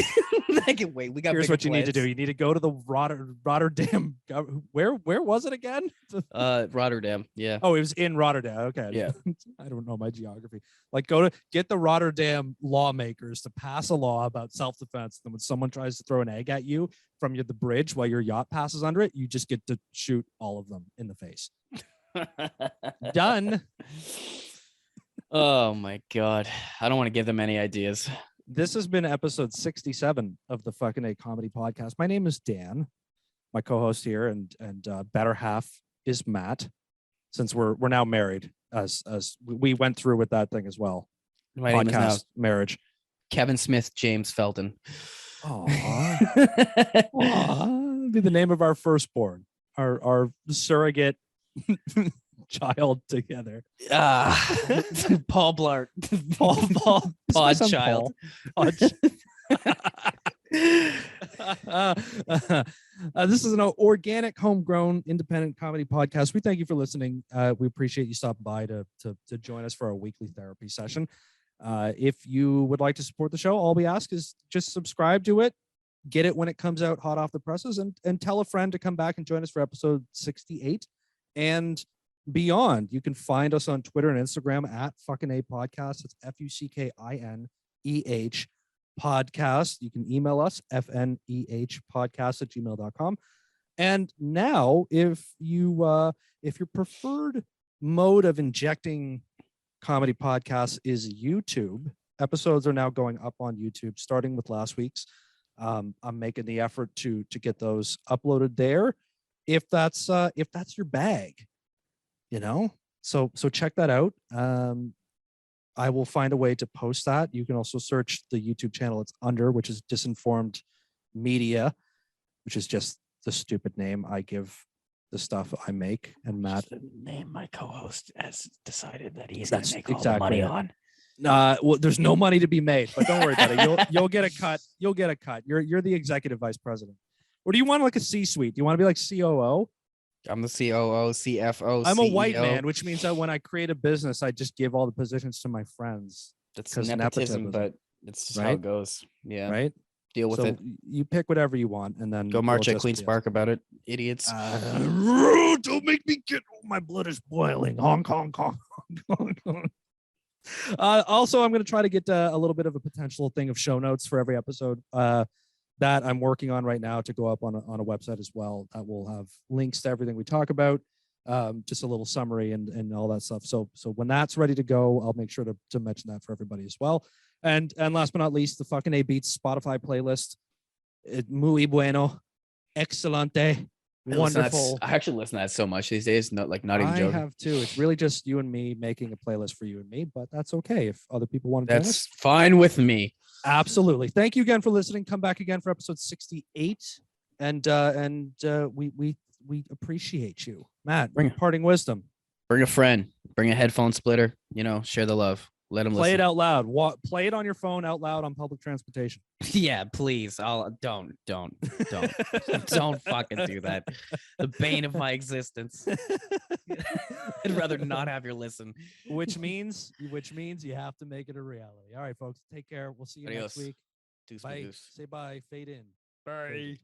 That can wait. We got. Here's what you need to do. You need to go to the Rotterdam. Where was it again? Rotterdam. Yeah. Oh, it was in Rotterdam. Okay. Yeah. I don't know my geography. Like, get the Rotterdam lawmakers to pass a law about self-defense. Then when someone tries to throw an egg at you from the bridge while your yacht passes under it, you just get to shoot all of them in the face. Done. Oh my God. I don't want to give them any ideas. This has been episode 67 of the Fuckin' Comedy Podcast. My name is Dan, my co-host here, and better half is Matt, since we're now married, as we went through with that thing as well. My name is now marriage. Kevin Smith, James Felton. Aww. Be the name of our firstborn, our surrogate child together. Paul Blart. Paul Podchild. This is an organic, homegrown, independent comedy podcast. We thank you for listening. We appreciate you stopping by to join us for our weekly therapy session. If you would like to support the show, all we ask is just subscribe to it, get it when it comes out hot off the presses, and tell a friend to come back and join us for episode 68 and beyond. You can find us on Twitter and Instagram at Fuckineh Podcast. It's FUCKINEH podcast. You can email us fnehpodcast@gmail.com. And now, if your preferred mode of injecting comedy podcasts is YouTube, episodes are now going up on YouTube, starting with last week's. I'm making the effort to get those uploaded there, if that's your bag, you know. So check that out. I will find a way to post that. You can also search the YouTube channel it's under, which is Disinformed Media, which is just the stupid name I give the stuff I make. And Matt, the name my co-host has decided that he's That's gonna make all the exactly money it. on. Well, there's no money to be made, but don't worry about it. You'll get a cut. You'll get a cut. You're the executive vice president. Or do you want like a C-suite? Do you want to be like COO? I'm the COO, CFO. I'm a white CEO. man, which means that when I create a business, I just give all the positions to my friends. That's 'cause nepotism, nepotism, but it's just how right? it goes. Yeah, Right? deal with So it. you pick whatever you want, and then Go march we'll at Queen just- Spark about it, idiots. Don't make me get. Oh, my blood is boiling. Hong Kong, Hong Kong. Also, I'm going to try to get a little bit of a potential thing of show notes for every episode that I'm working on right now to go up on a website as well. That will have links to everything we talk about, just a little summary and all that stuff. So when that's ready to go, I'll make sure to mention that for everybody as well. And last but not least, the Fuckineh Beats Spotify playlist. Muy bueno, excelente, wonderful. I actually listen to that so much these days. Not even I joking. have too. It's really just you and me making a playlist for you and me, but that's okay if other people want to join us. That's fine with me. Absolutely. Thank you again for listening. Come back again for episode 68, and we appreciate you, Matt. Parting wisdom. Bring a friend. Bring a headphone splitter. Share the love. Let them Play listen. it out loud. Play it on your phone out loud on public transportation. Yeah, please. Don't don't fucking do that. The bane of my existence. I'd rather not have your listen. Which means you have to make it a reality. All right, folks. Take care. We'll see you next Adios. week. Deuce, Bye. deuce. Say bye. Fade in. Bye.